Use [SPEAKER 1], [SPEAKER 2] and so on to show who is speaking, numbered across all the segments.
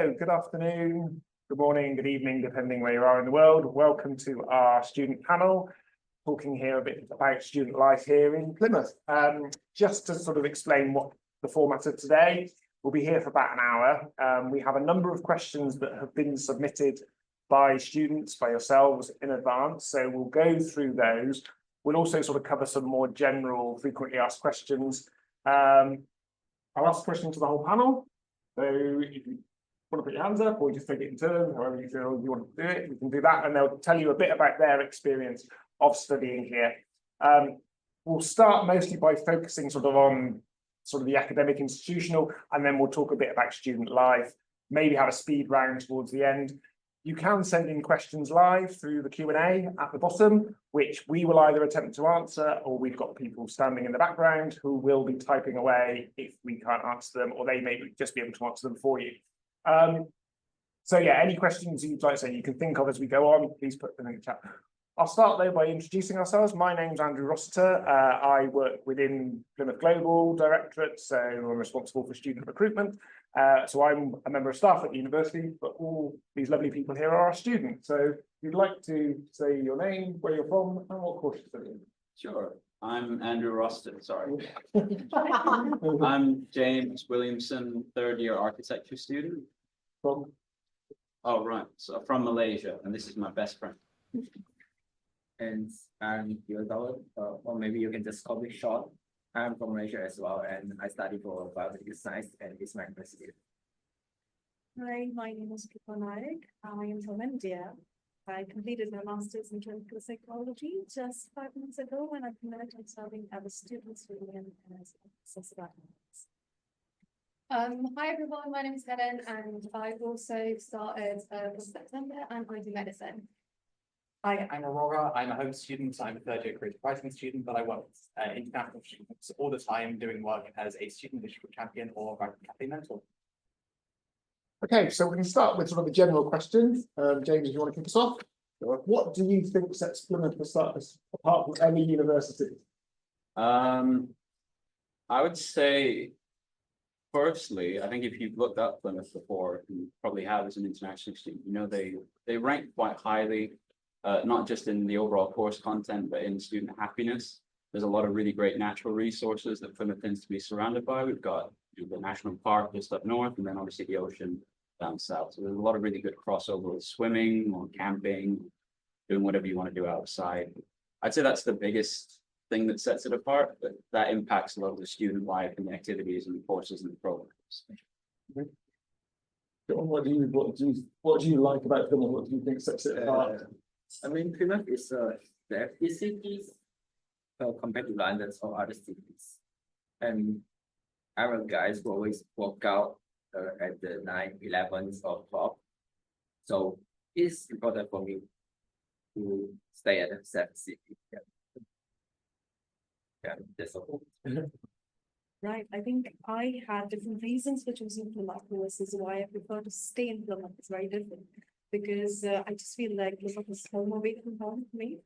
[SPEAKER 1] So good afternoon, good morning, good evening, depending where you are in the world. Welcome to our student panel, talking here a bit about student life here in Plymouth. Just to sort of explain what the format of today, we'll be here for about an hour. We have a number of questions that have been submitted by students, by yourselves in advance. So we'll go through those. We'll also sort of cover some more general frequently asked questions. I'll ask a question to the whole panel. So if you want to put your hands up or just take it in turn, however you feel you want to do it, we can do that. And they'll tell you a bit about their experience of studying here. We'll start mostly by focusing sort of on sort of the academic institutional, and then we'll talk a bit about student life, maybe have a speed round towards the end. You can send in questions live through the Q&A at the bottom, which we will either attempt to answer, or we've got people standing in the background who will be typing away if we can't answer them, or they may just be able to answer them for you. So yeah, any questions you'd like to say you can think of as we go on, please put them in the chat. I'll start though by introducing ourselves. My name's Andrew Rossiter. I work within Plymouth Global Directorate, so I'm responsible for student recruitment. So I'm a member of staff at the university, but all these lovely people here are our students. So if you'd like to say your name, where you're from, and what course you're studying.
[SPEAKER 2] Sure. I'm Andrew Rossiter, sorry. I'm James Williamson, third year architecture student.
[SPEAKER 1] From?
[SPEAKER 2] Oh, right. So from Malaysia, and this is my best friend.
[SPEAKER 3] And I'm Theodore, or maybe you can just call me short. I'm from Malaysia as well, and I study for biomedical science and it's my university.
[SPEAKER 4] Hi, my name is Kripa Naik. I am from India. I completed my master's in clinical psychology just 5 months ago when I met and serving as a student student and as a student.
[SPEAKER 5] Hi everyone, my name is Helen and I also started from September and I do medicine.
[SPEAKER 6] Hi, I'm Aurora. I'm a home student. I'm a third year creative writing student, but I work with international students all the time doing work as a student leadership champion or writing cafe mentor.
[SPEAKER 1] Okay, so we can start with sort of a general question. James, if you want to kick us off. What do you think sets Plymouth apart from any university?
[SPEAKER 2] I would say, firstly, I think if you've looked up Plymouth before, you probably have as an international student, you know, they rank quite highly. Not just in the overall course content, but in student happiness. There's a lot of really great natural resources that Plymouth tends to be surrounded by. We've got the national park just up north, and then obviously the ocean down south. So there's a lot of really good crossover with swimming or camping, doing whatever you want to do outside. I'd say that's the biggest thing that sets it apart, but that impacts a lot of the student life and the activities and the courses and the programs.
[SPEAKER 1] What do you like about Plymouth? What do you think sets it apart?
[SPEAKER 3] I mean, Plymouth is the cities compared to London or other cities. And our guys will always walk out at the 9, 11 or 12. So it's important for me to stay at the same city. Yeah, that's all.
[SPEAKER 4] Right, I think I had different reasons for choosing Plymouth versus why I prefer to stay in Plymouth. It's very different. Because I just feel like Plymouth is home away from home for me.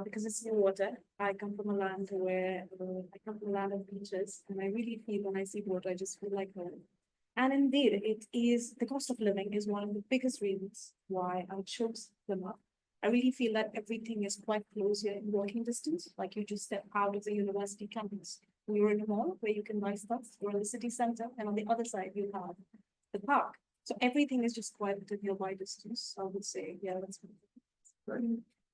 [SPEAKER 4] Because it's near water. I come from a land where I come from a land of beaches, and I really feel when I see water, I just feel like home. And indeed, it is the cost of living is one of the biggest reasons why I chose Plymouth. I really feel that everything is quite close here in walking distance. Like you just step out of the university campus. You're in a mall where you can buy stuff. You're in the city center, and on the other side you have the park. So everything is just quite within your wide distance. I would say, yeah, that's
[SPEAKER 5] Right.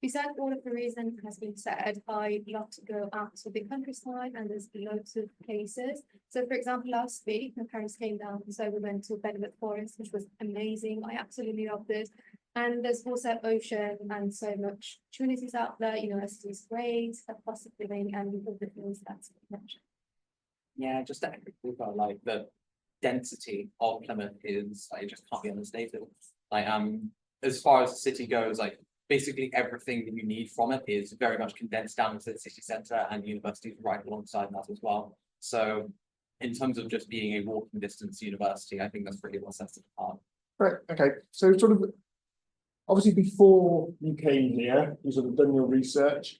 [SPEAKER 5] Besides all of the reasons has been said, I love to go out to the countryside and there's loads of places. So for example, last week, my parents came down, so we went to Plymouth Forest, which was amazing. I absolutely love this. And there's also ocean and so much opportunities out there. University is great, cost of living and all the things that's mentioned.
[SPEAKER 6] Yeah, just to echo about like the density of Plymouth is like, it just can't be understated. Like as far as the city goes, like basically everything that you need from it is very much condensed down into the city centre, and the university is right alongside that as well. So in terms of just being a walking distance university, I think that's pretty well set apart.
[SPEAKER 1] Right, okay. So sort of obviously before you came here, you sort of done your research.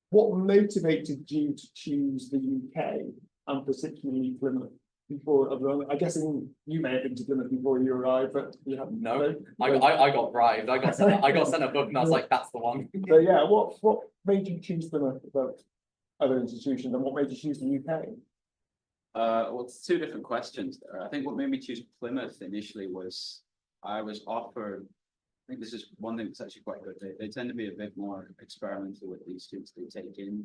[SPEAKER 1] What motivated you to choose the UK and particularly Plymouth? before, I guess you may have been to Plymouth before you arrived, but you haven't.
[SPEAKER 6] No, I got bribed. I got sent a book and I was like, that's the one.
[SPEAKER 1] So yeah, what made you choose Plymouth above other institutions, and what made you choose the UK?
[SPEAKER 2] Well, it's two different questions there. I think what made me choose Plymouth initially was I was offered, I think this is one thing that's actually quite good. They tend to be a bit more experimental with these students they take in.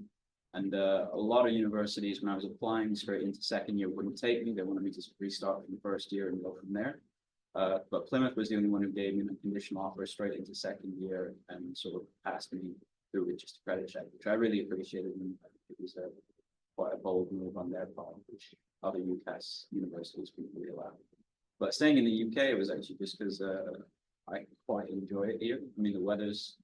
[SPEAKER 2] And a lot of universities, when I was applying straight into second year, wouldn't take me. They wanted me to restart from the first year and go from there. But Plymouth was the only one who gave me a conditional offer straight into second year and sort of passed me through with just a credit check, which I really appreciated. And I think it was quite a bold move on their part, which other UCAS universities couldn't really allow. But staying in the UK, it was actually just because I quite enjoy it here. I mean, the weather's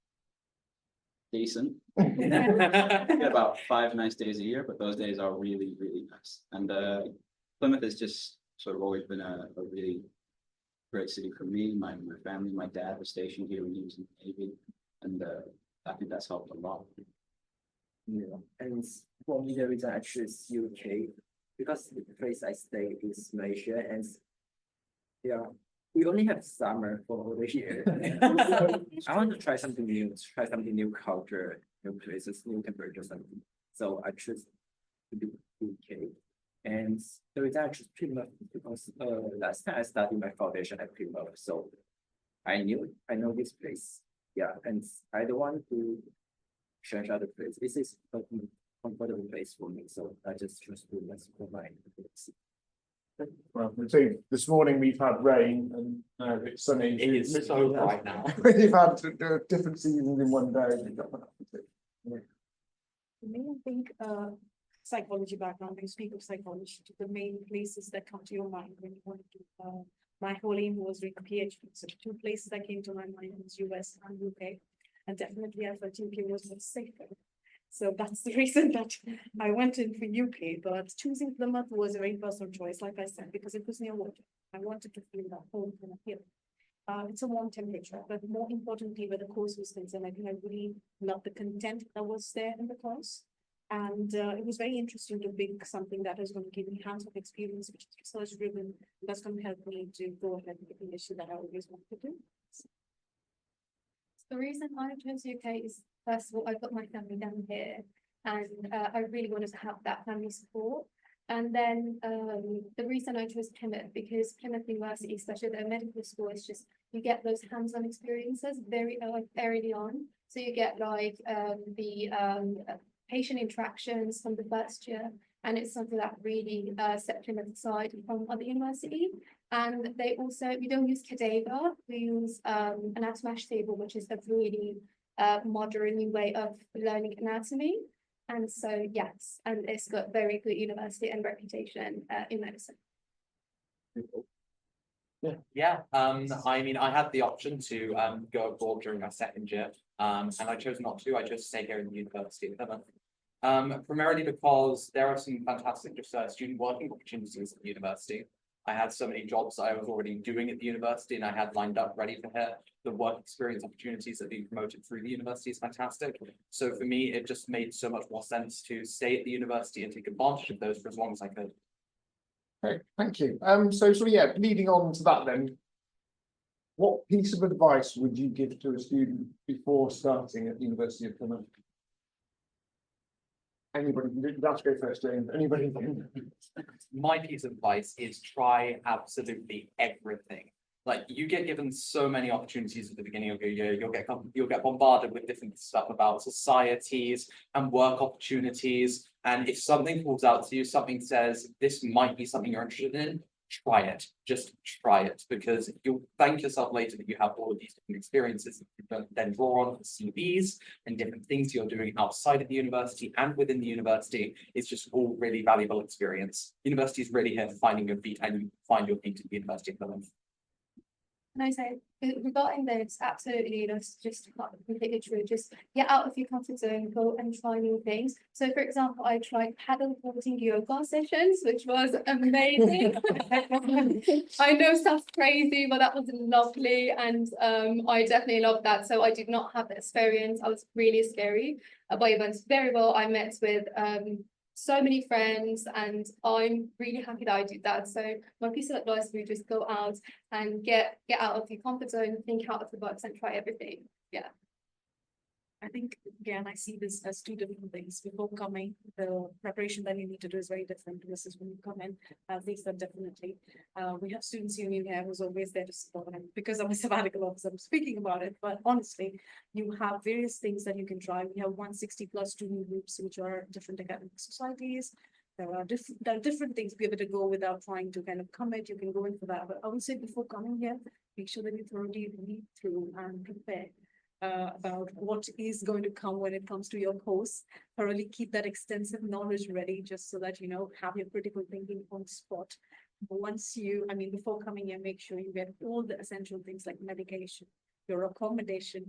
[SPEAKER 2] decent. Get about 5 nice days a year, but those days are really, really nice. And Plymouth has just sort of always been a really great city for me. My family, my dad was stationed here when he was in the Navy, and I think that's helped a lot.
[SPEAKER 3] Yeah, and for me, the reason I choose UK because the place I stay is Malaysia, and yeah, we only have summer for over here. I want to try something new culture, new places, new temperatures, something. So I choose to do UK. And the reason I choose Plymouth is because last time I studied my foundation at Plymouth, so I know this place. Yeah, and I don't want to change other place. This is a comfortable place for me, so I just choose Plymouth for my place.
[SPEAKER 1] Well, we see this morning we've had rain and now it's sunny.
[SPEAKER 6] It is so bright now.
[SPEAKER 1] You've had different seasons in one day.
[SPEAKER 4] For me, I think psychology background, you speak of psychology, the main places that come to your mind when you want to my whole aim was doing a PhD. So the two places that came to my mind was US and UK. And definitely I felt UK was more safer. So that's the reason that I went in for UK, but choosing Plymouth was a very personal choice, like I said, because it was near water. I wanted to feel that home kind of feel. It's a warm temperature, but more importantly, where the course was concerned, I think I really loved the content that was there in the course. And it was very interesting to pick something that is going to give me hands-on experience, which is research driven. That's going to help me to go ahead with the condition that I always wanted to do.
[SPEAKER 5] The reason I chose UK is, first of all, I've got my family down here, and I really wanted to have that family support. And then the reason I chose Plymouth, because Plymouth University, especially the medical school, is just, you get those hands-on experiences very early on. So you get like the patient interactions from the first year, and it's something that really set Plymouth aside from other university. And they also, we don't use cadaver, we use an anatomy table, which is a really modern way of learning anatomy. And so, yes, and it's got very good university and reputation in medicine.
[SPEAKER 6] Yeah, I mean, I had the option to go abroad during my second year, and I chose not to. I chose to stay here in the University of Plymouth. Primarily because there are some fantastic student working opportunities at the university. I had so many jobs I was already doing at the university, and I had lined up ready for here. The work experience opportunities that are being promoted through the university is fantastic. So for me, it just made so much more sense to stay at the university and take advantage of those for as long as I could.
[SPEAKER 1] Okay, thank you. So yeah, leading on to that then, what piece of advice would you give to a student before starting at the University of Plymouth? Anybody, that's go first, James. Anybody?
[SPEAKER 6] My piece of advice is try absolutely everything. Like, you get given so many opportunities at the beginning of your year, you'll get bombarded with different stuff about societies and work opportunities. And if something falls out to you, something says this might be something you're interested in, try it. Just try it, because you'll thank yourself later that you have all of these different experiences that you can then draw on CVs and different things you're doing outside of the university and within the university. It's just all really valuable experience. University is really here for finding your feet, and you find your feet at the University of Plymouth.
[SPEAKER 5] And I say, regarding this, absolutely, that's just completely true. Just get out of your comfort zone, go and try new things. So, for example, I tried paddle-boarding yoga sessions, which was amazing. I know sounds crazy, but that was lovely, and I definitely loved that. So I did not have the experience. I was really scary, but it went very well. I met with so many friends, and I'm really happy that I did that. So my piece of advice would just go out and get out of your comfort zone, think out of the box, and try everything. Yeah.
[SPEAKER 4] I think, again, I see this as two different things. Before coming, the preparation that you need to do is very different versus when you come in. At least that definitely. We have students union here who's always there to support, and because I'm a sabbatical officer, I'm speaking about it. But honestly, you have various things that you can try. We have 160 plus student groups, which are different academic societies. There are different things be able to go without trying to kind of commit. You can go in for that. But I would say before coming here, make sure that you thoroughly read through and prepare about what is going to come when it comes to your course. Thoroughly keep that extensive knowledge ready, just so that, you know, have your critical thinking on spot. But before coming here, make sure you get all the essential things like medication, your accommodation,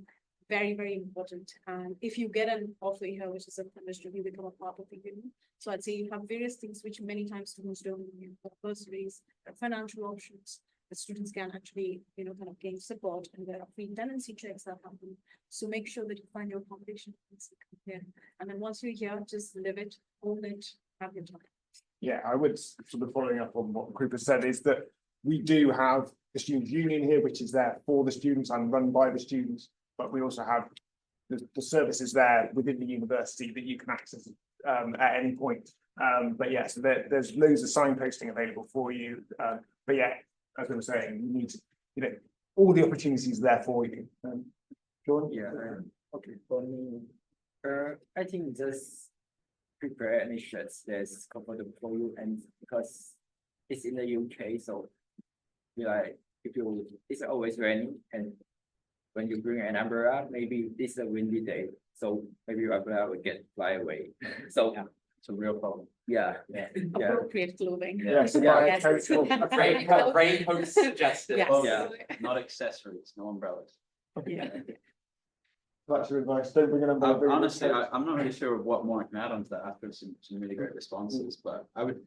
[SPEAKER 4] very, very important. And if you get an offer here, which is a semester, you become a part of the union. So I'd say you have various things which many times students don't know, bursaries, financial options. The students can actually, kind of gain support, and there are free tenancy checks that happen. So make sure that you find your accommodation here. And then once you're here, just live it, own it, have your time.
[SPEAKER 1] Yeah, I would sort of following up on what Krupa said is that we do have the student union here, which is there for the students and run by the students, but we also have the services there within the university that you can access at any point. But yeah, so there's loads of signposting available for you. But yeah, as I was saying, you need to, all the opportunities there for you. John?
[SPEAKER 3] Yeah, okay, for me, I think just prepare any shirts that's comfortable for you, and because it's in the UK, so it's always raining, and when you bring an umbrella, maybe it's a windy day, so maybe your umbrella will fly away. So
[SPEAKER 2] Yeah. It's a real problem.
[SPEAKER 3] yeah.
[SPEAKER 4] Appropriate clothing.
[SPEAKER 1] Yeah, so
[SPEAKER 3] Yeah.
[SPEAKER 1] buy a
[SPEAKER 4] Yes.
[SPEAKER 1] coat or-
[SPEAKER 6] Raincoats suggested.
[SPEAKER 4] Yes.
[SPEAKER 3] Yeah.
[SPEAKER 2] Not accessories, no umbrellas.
[SPEAKER 4] Yeah.
[SPEAKER 1] That's your advice. Don't bring an umbrella. bring a
[SPEAKER 2] Honestly,
[SPEAKER 1] coat.
[SPEAKER 2] I'm not really sure what more I can add on to that after some really great responses, but I would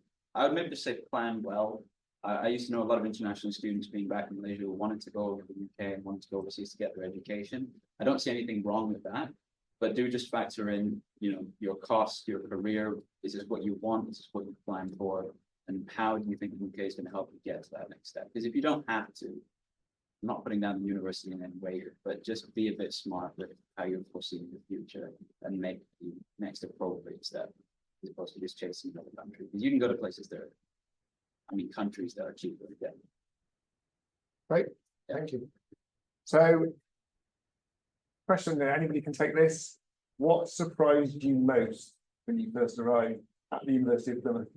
[SPEAKER 2] maybe just say plan well. I used to know a lot of international students being back in Malaysia who wanted to go over to the UK and wanted to go overseas to get their education. I don't see anything wrong with that, but do just factor in, your cost, your career. Is this what you want? Is this what you plan for? And how do you think the UK is going to help you get to that next step? Because if you don't have to, I'm not putting down the university in any way here, but just be a bit smart with how you're foreseeing the future and make the next appropriate step as opposed to just chasing another country. Because you can go to places countries that are cheaper to get.
[SPEAKER 1] Great, thank you. So, question there, anybody can take this. What surprised you most when you first arrived at the University of Plymouth?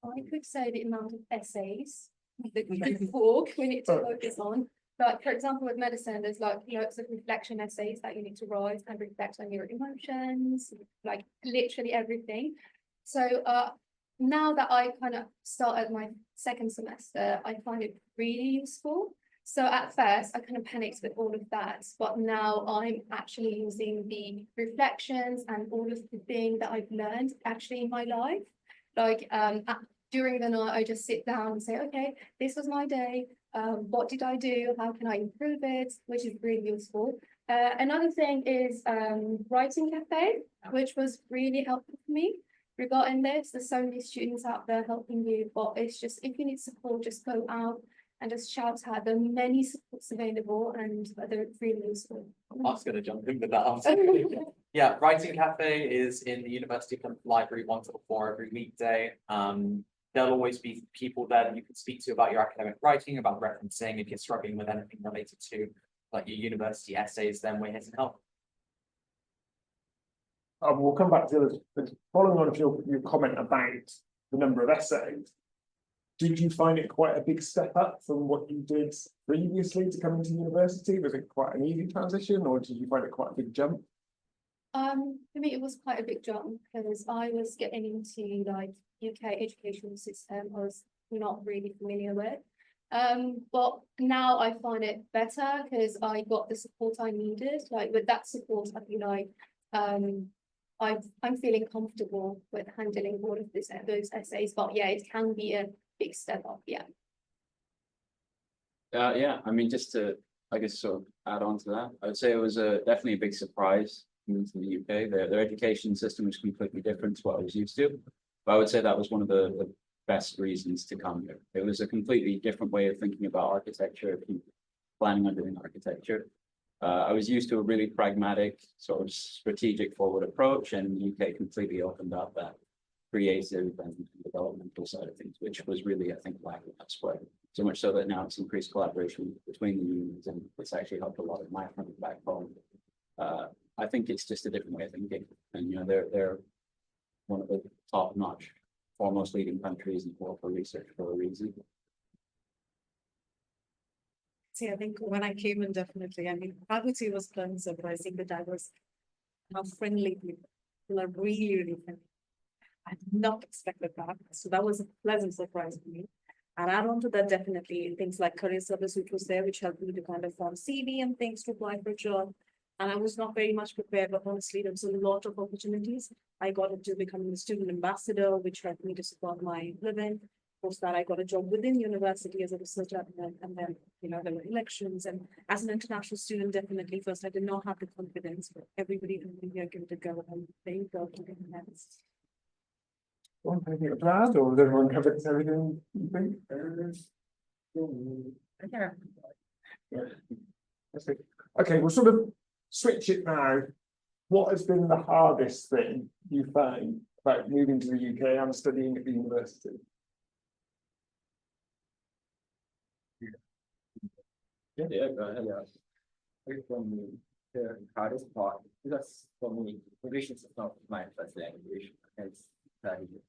[SPEAKER 5] I could say the amount of essays that we need to focus on. Like, for example, with medicine, there's like loads of reflection essays that you need to write and reflect on your emotions, like literally everything. So now that I kind of started my second semester, I find it really useful. So at first, I kind of panicked with all of that, but now I'm actually using the reflections and all of the things that I've learned actually in my life. Like during the night, I just sit down and say, okay, this was my day. What did I do? How can I improve it? Which is really useful. Another thing is writing cafe, which was really helpful for me. Regarding this, there's so many students out there helping you, but it's just, if you need support, just go out and just shout out. There are many supports available, and they're really useful.
[SPEAKER 6] I was gonna jump in with that answer. Yeah, Writing Cafe is in the University of Plymouth Library 1 till 4 every weekday. There'll always be people there that you can speak to about your academic writing, about referencing. If you're struggling with anything related to like your university essays, then we're here to help.
[SPEAKER 1] We'll come back to this, but following on your comment about the number of essays, did you find it quite a big step up from what you did previously to come into university? Was it quite an easy transition, or did you find it quite a big jump?
[SPEAKER 5] For me, it was quite a big jump because I was getting into like UK educational system I was not really familiar with. But now I find it better because I got the support I needed. Like with that support, I feel like I'm feeling comfortable with handling all of those essays. But yeah, it can be a big step up. Yeah.
[SPEAKER 2] Yeah, just to, I guess, sort of add on to that, I would say it was definitely a big surprise moved to the UK. Their education system was completely different to what I was used to. But I would say that was one of the best reasons to come here. It was a completely different way of thinking about architecture, if you planning on doing architecture. I was used to a really pragmatic, sort of strategic forward approach, and the UK completely opened up that creative and developmental side of things, which was really, I think, lacking elsewhere. So much so that now it's increased collaboration between the unions, and it's actually helped a lot of my friends back home. I think it's just a different way of thinking, and they're one of the top-notch, foremost leading countries in the world for research for a reason.
[SPEAKER 4] See, I think when I came in, definitely, I mean, I would say it was pleasant surprising that I was how friendly people are really, really friendly. I did not expected that. So that was a pleasant surprise for me. And add on to that, definitely things like career service, which was there, which helped me to kind of form CV and things to apply for a job. And I was not very much prepared, but honestly, there was a lot of opportunities. I got into becoming a student ambassador, which helped me to support my living. Post that, I got a job within university as a research admin, and then, there were elections. And as an international student, definitely, first, I did not have the confidence, but everybody in here gave it a go, and they got to get next.
[SPEAKER 1] Anything to add, or has everyone covered everything, you think? Yeah. Okay, we'll sort of switch it now. What has been the hardest thing you found about moving to the UK and studying at the university?
[SPEAKER 2] Yeah, go ahead.
[SPEAKER 3] Yeah. I think for me, the hardest part, because for me, English is not my first language. I studied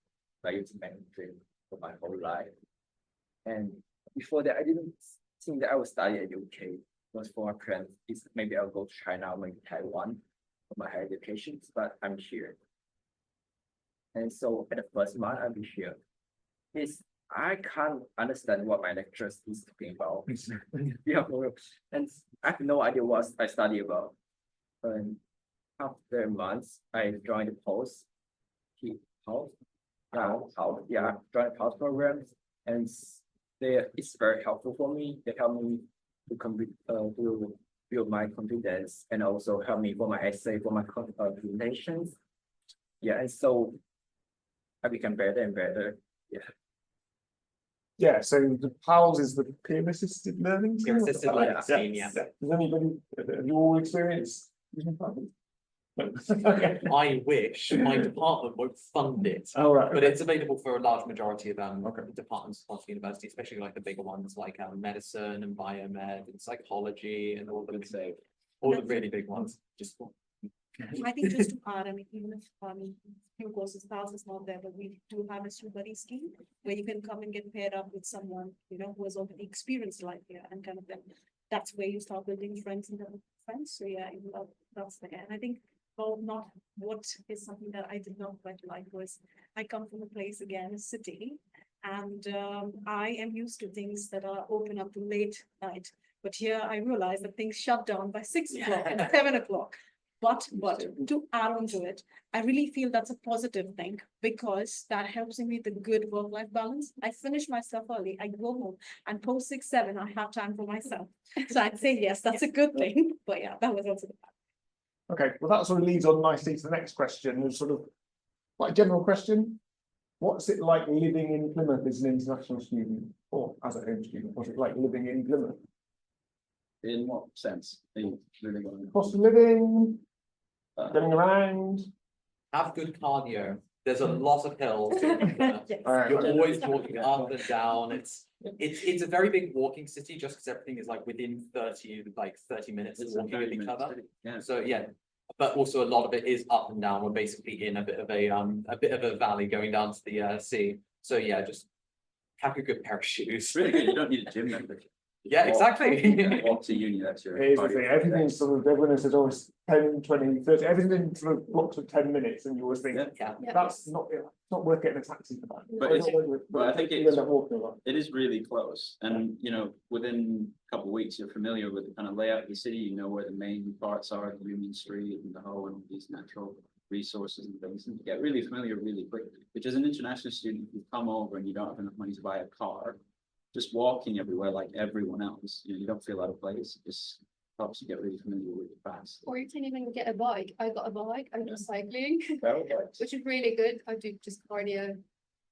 [SPEAKER 3] Mandarin for my whole life. And before that, I didn't think that I would study at UK. It was for my plan is maybe I'll go to China or maybe Taiwan for my higher education, but I'm here. And so at the first month I'll be here. I can't understand what my lecturers is talking about. Yeah, and I have no idea what I study about. And after months, I joined the post. Yeah, joined post programs, and it's very helpful for me. They help me to build my confidence, and also help me for my essay, for my presentations. Yeah, and so I become better and better. Yeah.
[SPEAKER 1] Yeah, so the PALS is the peer assisted learning.
[SPEAKER 6] Peer assisted learning scheme, yeah.
[SPEAKER 1] Does anybody, have you all experienced using PALS? Okay.
[SPEAKER 6] I wish my department won't fund it,
[SPEAKER 1] Oh, right.
[SPEAKER 6] but it's available for a large majority of
[SPEAKER 1] Okay.
[SPEAKER 6] departments across the university, especially like the bigger ones like medicine and biomed and psychology and all the really big ones. Just
[SPEAKER 4] I think just to add, I mean, even if few courses PALS is not there, but we do have a student buddy scheme where you can come and get paired up with someone, who has already experienced life here, and kind of then that's where you start building friends and friends. So yeah, that's there. And I think not what is something that I did not quite like was I come from a place again, a city, and I am used to things that are open up to late night. But here I realize that things shut down by 6 o'clock and 7 o'clock. But to add on to it, I really feel that's a positive thing because that helps me with the good work-life balance. I finish my stuff early, I go home, and post 6, 7, I have time for myself. So I'd say yes, that's a good thing. But yeah, that was also the bad.
[SPEAKER 1] Okay, well, that sort of leads on nicely to the next question. It's sort of like a general question. What's it like living in Plymouth as an international student or as a home student? What's it like living in Plymouth?
[SPEAKER 2] In what sense? Are you living on?
[SPEAKER 1] Cost of living, getting around.
[SPEAKER 6] have good cardio. There's a lot of hills.
[SPEAKER 4] Yes.
[SPEAKER 6] You're always walking up and down. It's a very big walking city just because everything is like within 30 minutes of walking with each other.
[SPEAKER 2] Yeah.
[SPEAKER 6] So yeah, but also a lot of it is up and down. We're basically in a bit of a valley going down to the sea. So yeah, just pack a good pair of shoes.
[SPEAKER 2] It's really good. You don't need a gym membership.
[SPEAKER 6] Yeah, exactly.
[SPEAKER 2] Walk to uni, that's your.
[SPEAKER 1] Here's the thing, everything's sort of, everyone says always 10, 20, 30, everything in sort of blocks of 10 minutes, and you always think,
[SPEAKER 6] Yeah.
[SPEAKER 1] that's not worth getting a taxi for that.
[SPEAKER 2] But it's- but I think
[SPEAKER 1] you
[SPEAKER 2] it's-
[SPEAKER 1] end up walking a lot.
[SPEAKER 2] It is really close, and within a couple of weeks, you're familiar with the kind of layout of the city. You know where the main parts are, the Union Street and the whole, and these natural resources and things, and you get really familiar really quickly. Which as an international student, if you come over and you don't have enough money to buy a car, just walking everywhere like everyone else, you don't feel out of place. Just helps you get really familiar with it fast.
[SPEAKER 5] Or you can even get a bike. I got a bike, I do cycling,
[SPEAKER 2] Very good.
[SPEAKER 5] which is really good. I do just cardio.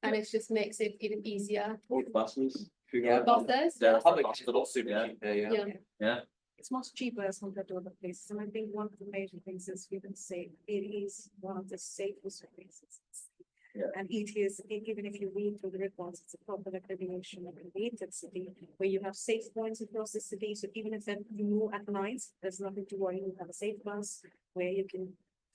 [SPEAKER 5] And it just makes it even easier.
[SPEAKER 2] All the buses. if you
[SPEAKER 3] Yeah.
[SPEAKER 2] go-
[SPEAKER 5] Buses,
[SPEAKER 2] Yeah,
[SPEAKER 5] yes.
[SPEAKER 3] Public
[SPEAKER 2] hospital,
[SPEAKER 3] transport super
[SPEAKER 2] yeah.
[SPEAKER 3] cheap there, yeah.
[SPEAKER 5] Yeah.
[SPEAKER 2] Yeah,
[SPEAKER 4] It's much cheaper as compared to other places, and I think one of the major things is we can say it is one of the safest places.
[SPEAKER 2] Yeah.
[SPEAKER 4] And it is, even if you read through the reports, it's a proper accreditation of a created city where you have safe points across the city, so even if then you move at night, there's nothing to worry, you have a safe bus where you can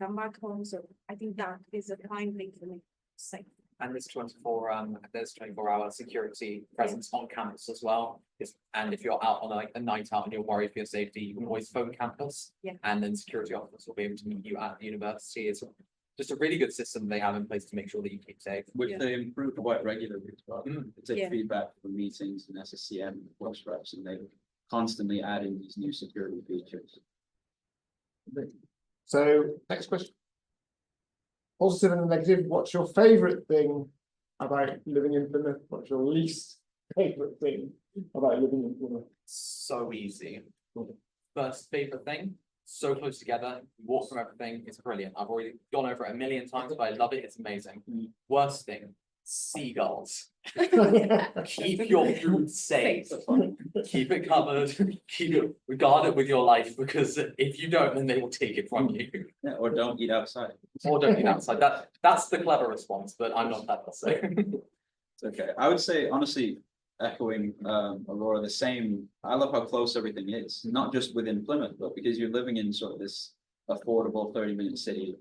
[SPEAKER 4] come back home, so I think that is a prime thing for me, safe.
[SPEAKER 3] And there's 24-hour security presence on campus as well. And if you're out on like a night out and you're worried for your safety, you can always phone campus.
[SPEAKER 4] Yeah.
[SPEAKER 3] And then security officers will be able to meet you at the university. It's just a really good system they have in place to make sure that you keep safe.
[SPEAKER 2] which
[SPEAKER 4] Yeah.
[SPEAKER 2] they improve quite regularly as well.
[SPEAKER 3] Mm.
[SPEAKER 2] They take
[SPEAKER 4] Yeah.
[SPEAKER 2] feedback from meetings and SSCM works reps, and they constantly add in these new security features.
[SPEAKER 1] So, next question. Positive and negative, what's your favourite thing about living in Plymouth? What's your least favourite thing about living in Plymouth?
[SPEAKER 3] So easy. First favorite thing, so close together, you walk from everything, it's brilliant. I've already gone over it a million times, but I love it, it's amazing. Worst thing, seagulls. Keep your food safe. Keep it covered, keep it, guard it with your life, because if you don't, then they will take it from you.
[SPEAKER 2] Yeah, or don't eat outside.
[SPEAKER 3] Or don't eat outside. That's the clever response, but I'm not that, so.
[SPEAKER 2] It's okay. I would say honestly, echoing Aurora, the same. I love how close everything is, not just within Plymouth, but because you're living in sort of this affordable 30-minute city,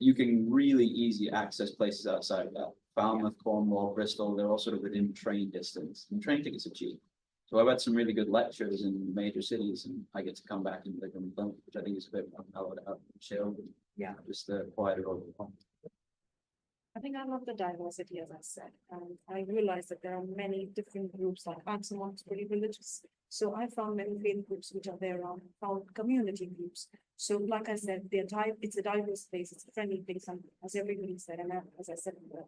[SPEAKER 2] you can really easy access places outside of that. Falmouth, Cornwall, Bristol, they're all sort of within train distance, and train tickets are cheap. So I've had some really good lectures in major cities, and I get to come back and live in Plymouth, which I think is a bit more mellow out and chill.
[SPEAKER 4] Yeah.
[SPEAKER 2] Just quieter over the phone.
[SPEAKER 4] I think I love the diversity, as I said, and I realized that there are many different groups, like I'm someone who's pretty religious. So I found many faith groups which are there, found community groups. So like I said, it's a diverse place, it's a friendly place, and as everybody said, and as I said in the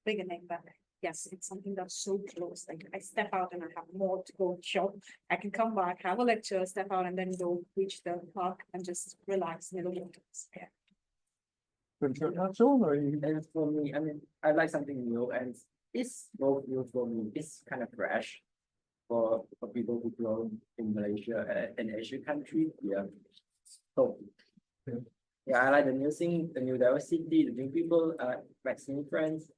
[SPEAKER 4] beginning, that yes, it's something that's so close, like I step out and I have more to go shop. I can come back, have a lecture, step out and then go reach the park and just relax in the little yeah.
[SPEAKER 1] That's all, or you?
[SPEAKER 7] And for me, I mean, I like something new and it's both new for me. It's kind of fresh for people who grow in Malaysia and an Asian country. Yeah. So yeah, I like the new thing, the new diversity, the new people, makes new friends.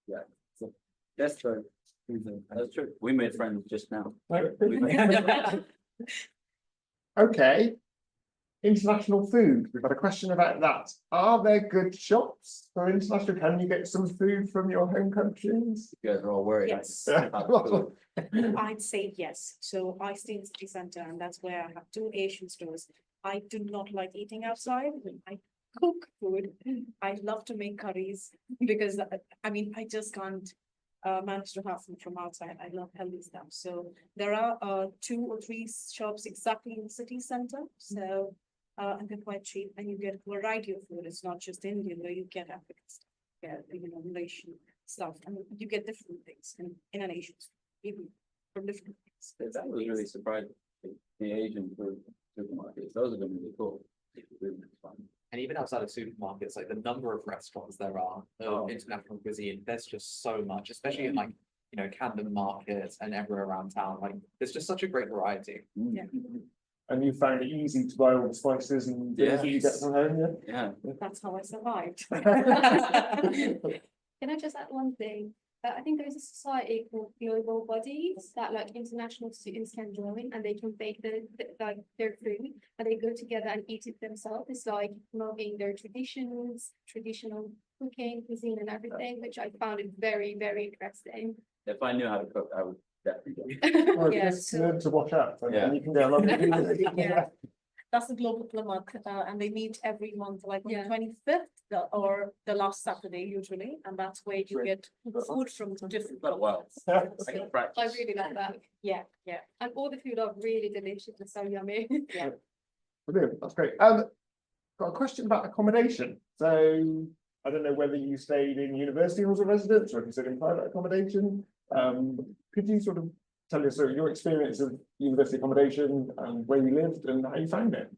[SPEAKER 7] Yeah. So that's the reason.
[SPEAKER 2] That's true. We made friends just now.
[SPEAKER 1] Okay. International food, we've got a question about that. Are there good shops for international? Can you get some food from your home countries?
[SPEAKER 2] You guys are all worried.
[SPEAKER 4] Yes. I'd say yes. So I stay in city center and that's where I have 2 Asian stores. I do not like eating outside. I cook food. I love to make curries because I mean, I just can't manage to have food from outside. I love healthy stuff. So there are 2 or 3 shops exactly in the city center. So and they're quite cheap and you get a variety of food. It's not just Indian, where you get African stuff, Malaysian stuff, and you get different things in an Asian store, even from different things.
[SPEAKER 2] That was really surprising. The Asian food supermarkets, those have been really cool. Really fun.
[SPEAKER 3] And even outside of supermarkets, like the number of restaurants there are of international cuisine, there's just so much, especially in like, Camden markets and everywhere around town. Like, there's just such a great variety.
[SPEAKER 4] Yeah.
[SPEAKER 1] And you found it easy to buy all the spices and things that you get from home,
[SPEAKER 2] Yeah.
[SPEAKER 4] That's how I survived.
[SPEAKER 5] Can I just add one thing? I think there is a society called Global Bodies that like international students can join and they can bake their food and they go together and eat it themselves. It's like promoting their traditions, traditional cooking, cuisine and everything, which I found it very, very interesting.
[SPEAKER 2] If I knew how to cook, I would definitely go.
[SPEAKER 1] Well,
[SPEAKER 4] Yeah,
[SPEAKER 1] just
[SPEAKER 4] so-
[SPEAKER 1] learn to watch out, and
[SPEAKER 2] Yeah.
[SPEAKER 1] you can get a lot of
[SPEAKER 4] Yeah. That's the Global Plymouth, and they meet every month, like on the
[SPEAKER 5] Yeah.
[SPEAKER 4] 25th, or the last Saturday usually, and that's where you
[SPEAKER 2] Great.
[SPEAKER 4] get food from different.
[SPEAKER 2] But well,
[SPEAKER 4] countries.
[SPEAKER 2] I
[SPEAKER 4] So,
[SPEAKER 2] can practice.
[SPEAKER 5] I really like that.
[SPEAKER 4] yeah, yeah,
[SPEAKER 5] And all the food are really delicious and so yummy.
[SPEAKER 4] yeah.
[SPEAKER 1] Brilliant, that's great. Got a question about accommodation. So I don't know whether you stayed in university halls or residence or if you stayed in private accommodation. Could you sort of tell us your experience of university accommodation and where you lived and how you found it.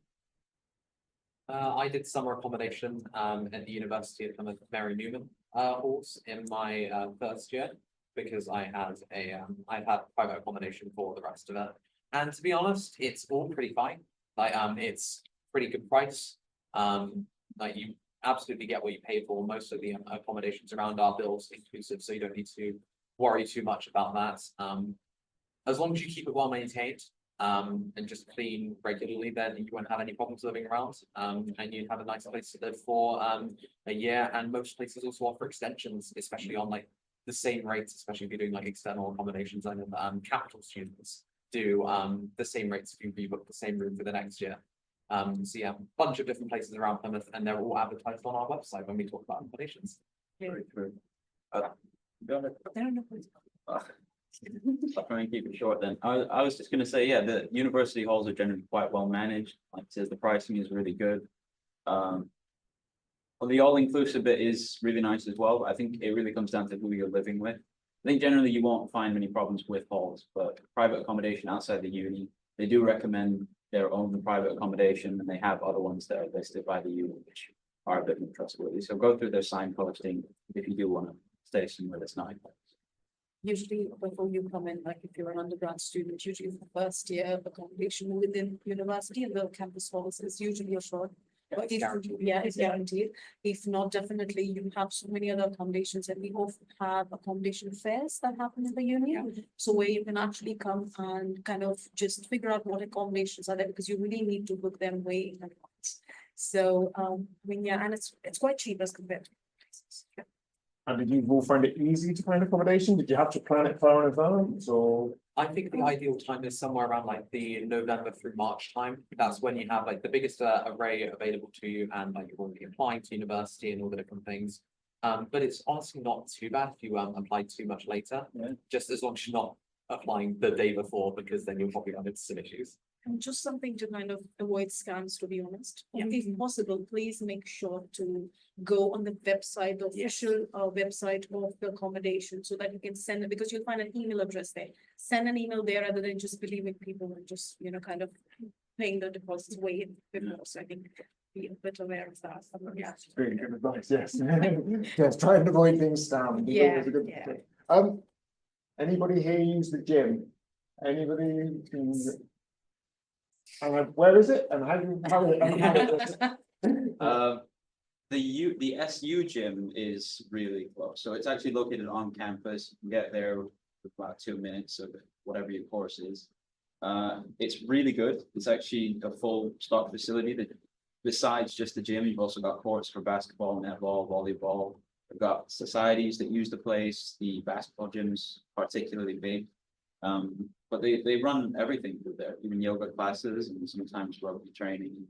[SPEAKER 6] I did summer accommodation at the University of Plymouth Mary Newman halls in my first year because I had private accommodation for the rest of it. And to be honest, it's all pretty fine. Like it's pretty good price. Like you absolutely get what you pay for. Most of the accommodations around our bills inclusive, so you don't need to worry too much about that. As long as you keep it well maintained, and just clean regularly, then you won't have any problems living around. And you have a nice place to live for a year. And most places also offer extensions, especially on like the same rates, especially if you're doing like external accommodations. I know capital students do the same rates if you book the same room for the next year. So yeah, a bunch of different places around Plymouth, and they're all advertised on our website when we talk about accommodations.
[SPEAKER 2] Very true.
[SPEAKER 4] I don't know.
[SPEAKER 2] I'll try and keep it short then. I was just gonna say, yeah, the university halls are generally quite well managed. Like it says, the pricing is really good. Well, the all-inclusive bit is really nice as well, but I think it really comes down to who you're living with. I think generally you won't find many problems with halls, but private accommodation outside the uni, they do recommend their own private accommodation, and they have other ones that are listed by the uni, which are a bit more trustworthy. So go through their signposting if you do want to stay somewhere that's nice.
[SPEAKER 4] Usually before you come in, like if you're an undergrad student, usually for the first year of accommodation within university and the campus halls is usually assured. But if, yeah, it's guaranteed. If not, definitely you have so many other accommodations, and we often have accommodation fairs that happen in the union. So where you can actually come and kind of just figure out what accommodations are there, because you really need to book them way in advance. So I mean, yeah, and it's quite cheap as compared to places. Yeah.
[SPEAKER 1] And did you all find it easy to find accommodation? Did you have to plan it far in advance or?
[SPEAKER 6] I think the ideal time is somewhere around like the November through March time. That's when you have like the biggest array available to you, and like you're already applying to university and all the different things. But it's honestly not too bad if you apply too much later.
[SPEAKER 2] Yeah.
[SPEAKER 6] Just as long as you're not applying the day before, because then you'll probably run into some issues.
[SPEAKER 4] And just something to kind of avoid scams, to be honest. If possible, please make sure to go on the website, the official website of the accommodation, so that you can send it, because you'll find an email address there. Send an email there rather than just believing people and just, you know, kind of paying the deposits way before. So I think be a bit aware of that. Yeah.
[SPEAKER 1] Really good advice, yes. Yes, try and avoid things scammed. It's always a good thing. Anybody here use the gym? Anybody? And where is it? And
[SPEAKER 2] The SU gym is really close. So it's actually located on campus. You can get there with about 2 minutes of whatever your course is. It's really good. It's actually a full stock facility that besides just the gym, you've also got courts for basketball, netball, volleyball. We've got societies that use the place. The basketball gym's particularly big. But they run everything through there, even yoga classes and sometimes rugby training.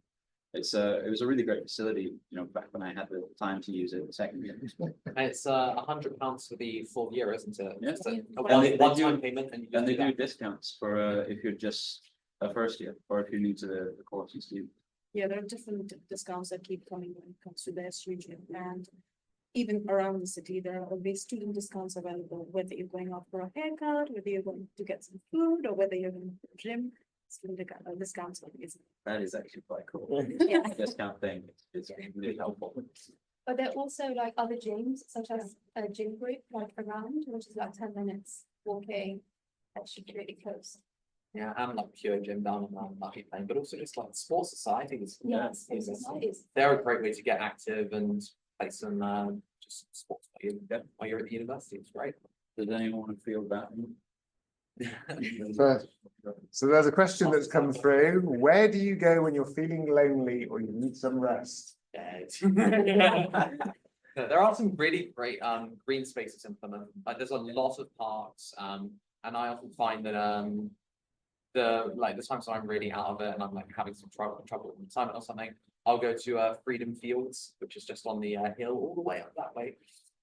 [SPEAKER 2] It was a really great facility, you know, back when I had the time to use it the second year.
[SPEAKER 6] And it's £100 for the full year, isn't it?
[SPEAKER 2] Yeah.
[SPEAKER 6] It's a
[SPEAKER 2] And they
[SPEAKER 6] one-time
[SPEAKER 2] do-
[SPEAKER 6] payment, and you
[SPEAKER 2] And they
[SPEAKER 6] do
[SPEAKER 2] do
[SPEAKER 6] that.
[SPEAKER 2] discounts for if you're just a first year or if you're new to the course and student.
[SPEAKER 4] Yeah, there are different discounts that keep coming when it comes to the SU gym, and even around the city, there are always student discounts available, whether you're going out for a haircut, whether you're going to get some food, or whether you're going to the gym. Student discounts are amazing.
[SPEAKER 2] That is actually quite cool.
[SPEAKER 4] Yeah.
[SPEAKER 2] Discount thing is really helpful.
[SPEAKER 5] But there are also like other gyms, such as a gym group like around, which is like 10 minutes walking. That should be really close.
[SPEAKER 6] Yeah, and like pure gym down on Lucky Plain, but also just like sports societies.
[SPEAKER 5] Yes,
[SPEAKER 6] Yes,
[SPEAKER 5] it's
[SPEAKER 6] they're a great way to get active and play some just sports while you're at the university. It's great.
[SPEAKER 2] Does anyone want to feel that?
[SPEAKER 1] So there's a question that's come through. Where do you go when you're feeling lonely or you need some rest?
[SPEAKER 6] No, there are some really great green spaces in Plymouth. Like there's a lot of parks, and I often find that the times when I'm really out of it and I'm like having some trouble with assignment or something, I'll go to Freedom Fields, which is just on the hill all the way up that way.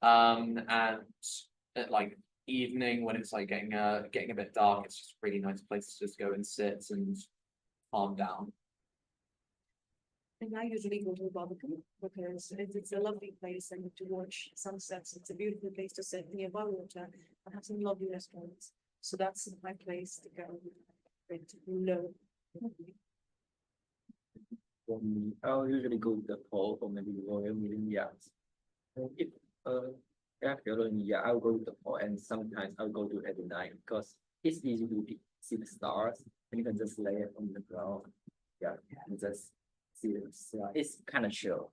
[SPEAKER 6] And at like evening when it's like getting a bit dark, it's just a really nice place to just go and sit and calm down.
[SPEAKER 4] And I usually go to the barbecue because it's a lovely place and to watch sunsets. It's a beautiful place to sit near water and have some lovely restaurants. So that's my place to go. To learn.
[SPEAKER 3] I'll usually go to the hall or maybe Royal Million Yards. If after I'll go to the hall, and sometimes I'll go to at the night because it's easy to see the stars and you can just lay it on the ground. Yeah, and just see the stars. It's kind of chill.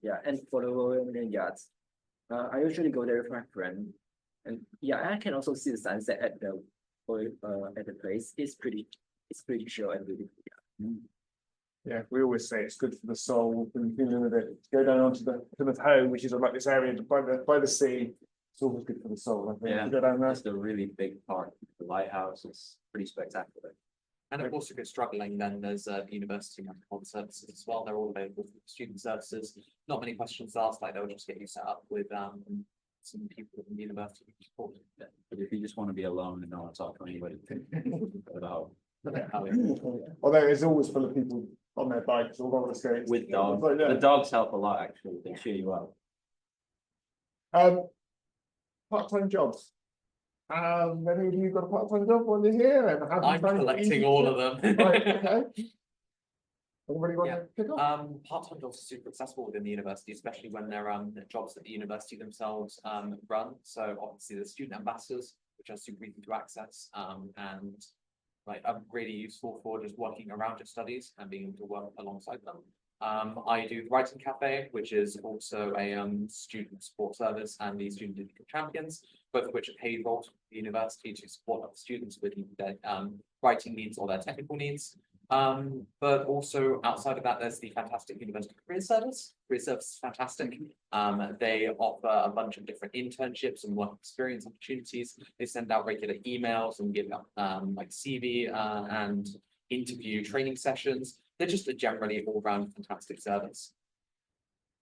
[SPEAKER 3] Yeah, and for the Royal Million Yards, I usually go there with my friend, and yeah, I can also see the sunset at the place. It's pretty chill and really.
[SPEAKER 1] Yeah, we always say it's good for the soul and feeling of it. Go down onto the Plymouth home, which is like this area by the sea. It's always good for the soul, I think.
[SPEAKER 2] Yeah.
[SPEAKER 1] To go down there.
[SPEAKER 2] That's a really big part. The lighthouse is pretty spectacular.
[SPEAKER 6] And if also you're struggling, then there's the university mental health services as well. They're all available for student services. Not many questions asked, like they'll just get you set up with some people in the university who support you.
[SPEAKER 2] But if you just want to be alone and not talk to anybody about
[SPEAKER 1] Although it's always full of people on their bikes all over the skates.
[SPEAKER 2] with dogs,
[SPEAKER 1] But, yeah.
[SPEAKER 2] the dogs help a lot actually. They cheer you up.
[SPEAKER 1] Part-time jobs. Any of you got a part-time job while you're here? And have you
[SPEAKER 6] I'm
[SPEAKER 1] found it
[SPEAKER 6] collecting
[SPEAKER 1] easy
[SPEAKER 6] all
[SPEAKER 1] to-
[SPEAKER 6] of them.
[SPEAKER 1] Right, okay. Anybody want
[SPEAKER 6] Yeah.
[SPEAKER 1] to pick up?
[SPEAKER 6] Part-time jobs are super accessible within the university, especially when they're jobs that the university themselves run. So obviously the student ambassadors, which are super easy to access, and like are really useful for just working around your studies and being able to work alongside them. I do the Writing Cafe, which is also a student support service, and the Student Digital Champions, both of which are paid roles for the university to support other students with their writing needs or their technical needs. But also outside of that, there's the fantastic University Career Service. Career Service is fantastic. They offer a bunch of different internships and work experience opportunities. They send out regular emails and give like CV and interview training sessions. They're just a generally all-round fantastic service.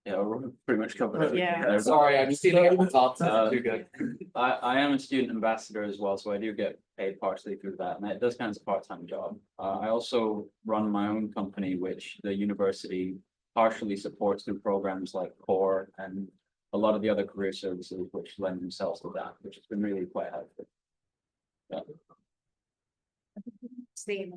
[SPEAKER 2] Yeah, we're pretty much covered everything.
[SPEAKER 4] Yeah.
[SPEAKER 2] there.
[SPEAKER 6] Sorry, I'm stealing everyone's answers. Too good.
[SPEAKER 2] I am a student ambassador as well, so I do get paid partially through that, and it does count as a part-time job. I also run my own company, which the university partially supports through programs like CORE and a lot of the other career services which lend themselves to that, which has been really quite helpful. Yeah.
[SPEAKER 4] Same,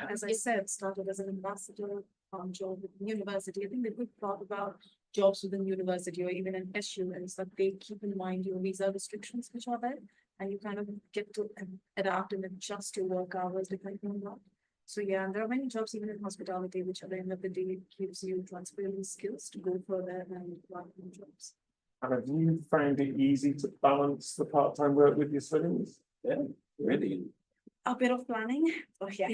[SPEAKER 4] as I said, started as an ambassador job with the university. I think the good part about jobs within university or even an SU is that they keep in mind your visa restrictions which are there, and you kind of get to adapt and adjust your work hours depending on that. So yeah, and there are many jobs even in hospitality, which at the end of the day gives you transferable skills to go further and apply for jobs.
[SPEAKER 1] And have you found it easy to balance the part-time work with your studies?
[SPEAKER 2] Yeah, really.
[SPEAKER 4] A bit of planning, but yeah.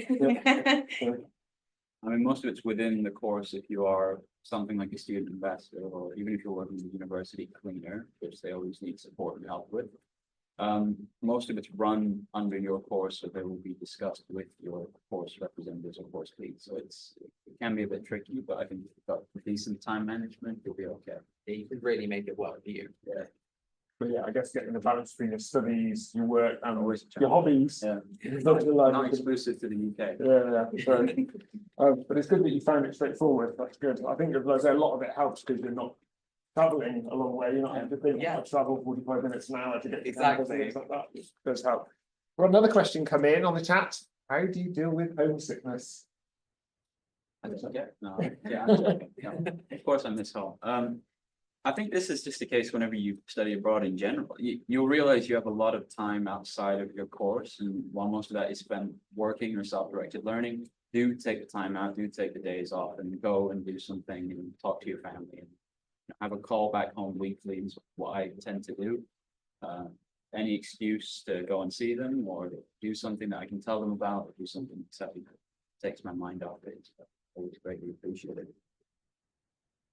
[SPEAKER 2] I mean, most of it's within the course if you are something like a student ambassador, or even if you're working as a university cleaner, which they always need support and help with. Most of it's run under your course, so they will be discussed with your course representatives or course leads. So it can be a bit tricky, but I think if you've got decent time management, you'll be okay.
[SPEAKER 6] You can really make it work for you.
[SPEAKER 2] Yeah.
[SPEAKER 1] But yeah, I guess getting the balance between your studies, your work and
[SPEAKER 2] Always a
[SPEAKER 1] your hobbies.
[SPEAKER 2] Yeah.
[SPEAKER 1] It's not your life.
[SPEAKER 2] Not exclusive to the UK.
[SPEAKER 1] Yeah, so, but it's good that you found it straightforward. That's good. I think like I say, a lot of it helps because you're not traveling a long way. You're not having to think,
[SPEAKER 6] Yeah.
[SPEAKER 1] I travel 45 minutes an hour to get to
[SPEAKER 6] Exactly.
[SPEAKER 1] campus and things like that. It does help. Well, another question come in on the chat. How do you deal with homesickness?
[SPEAKER 2] No, yeah, I'm joking. No, of course I miss home. I think this is just the case whenever you study abroad in general. You'll realize you have a lot of time outside of your course, and while most of that is spent working or self-directed learning, do take the time out, do take the days off and go and do something and talk to your family and have a call back home weekly is what I tend to do. Any excuse to go and see them or do something that I can tell them about, or do something that takes my mind off it. So always greatly appreciated.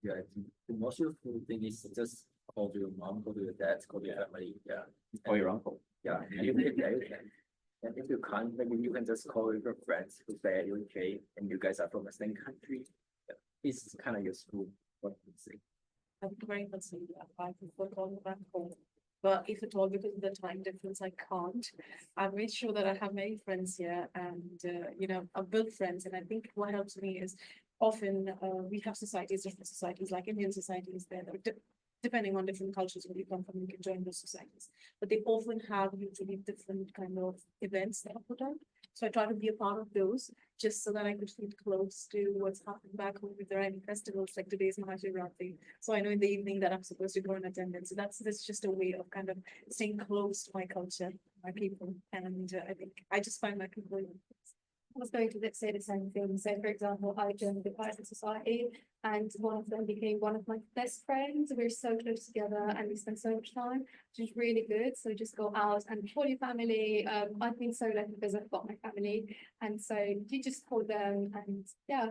[SPEAKER 3] Yeah, I think the most useful thing is just call to your mom, call to your dad, call to your family. Yeah.
[SPEAKER 2] Or your uncle.
[SPEAKER 3] Yeah, and if you can't, maybe you can just call your friends who's there in UK and you guys are from the same country. Yeah, it's kind of useful. What you say.
[SPEAKER 4] I would very much say that I prefer calling back home. But if at all, because of the time difference, I can't. I've made sure that I have many friends here and, I've built friends. And I think what helps me is often we have societies, different societies, like Indian societies, there are depending on different cultures where you come from, you can join those societies. But they often have usually different kind of events that are put on. So I try to be a part of those, just so that I could feel close to what's happening back home. If there are any festivals, like today's Mahashivratri, so I know in the evening that I'm supposed to go and attend it. So that's just a way of kind of staying close to my culture, my people, and I think I just find that people.
[SPEAKER 5] I was going to say the same thing. So, for example, I joined the Pilot Society, and one of them became one of my best friends. We're so close together, and we spend so much time, which is really good. So, just go out and call your family. I've been so lucky because I've got my family, and so you just call them, and yeah,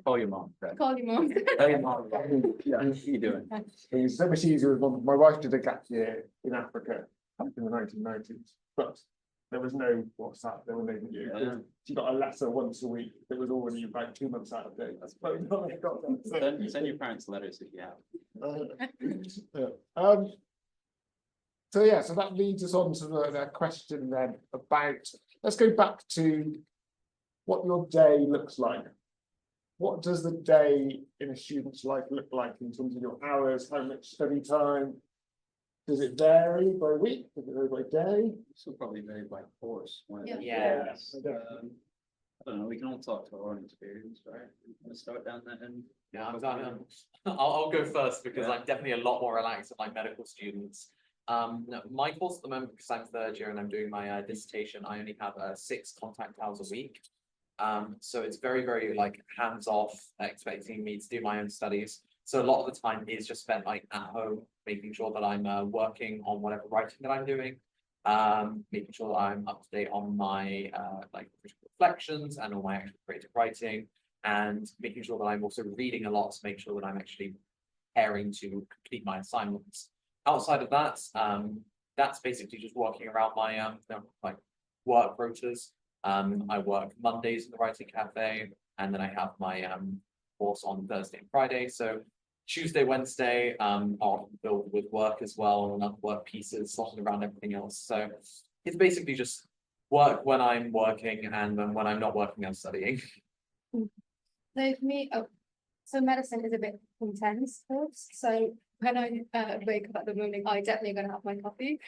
[SPEAKER 2] Call your mom. Fred.
[SPEAKER 5] call your mom.
[SPEAKER 2] Call your mom.
[SPEAKER 1] Yeah.
[SPEAKER 2] How you doing?
[SPEAKER 1] It was so much easier with my wife did a gap year in Africa in the 1990s, but there was no WhatsApp, there was no video.
[SPEAKER 2] Yeah.
[SPEAKER 1] She got a letter once a week that was already about 2 months out of date. That's probably not I got that. So,
[SPEAKER 2] Send your parents letters if you have.
[SPEAKER 1] yeah. So yeah, so that leads us on to the question then about, let's go back to what your day looks like. What does the day in a student's life look like in terms of your hours, how much study time? Does it vary by week? Does it vary by day?
[SPEAKER 2] This will probably vary by course.
[SPEAKER 5] Yeah.
[SPEAKER 6] Yes.
[SPEAKER 2] I don't know, we can all talk to our own experience, right? Let's start down that end.
[SPEAKER 6] Yeah, I'll go first because
[SPEAKER 2] Yeah.
[SPEAKER 6] I'm definitely a lot more relaxed than like medical students. No, my course at the moment, because I'm third year and I'm doing my dissertation, I only have 6 contact hours a week. So it's very, very like hands-off, expecting me to do my own studies. So a lot of the time is just spent like at home, making sure that I'm working on whatever writing that I'm doing. Making sure that I'm up to date on my like critical reflections and all my actual creative writing, and making sure that I'm also reading a lot to make sure that I'm actually preparing to complete my assignments. Outside of that, that's basically just working around my like work rotas. I work Mondays in the writing cafe, and then I have my course on Thursday and Friday. So Tuesday, Wednesday, I'll build with work as well, and other work pieces, slotted around everything else. So it's basically just work when I'm working, and then when I'm not working, I'm studying.
[SPEAKER 5] So for me, so medicine is a bit intense course. So when I wake up at the morning, I definitely gonna have my coffee.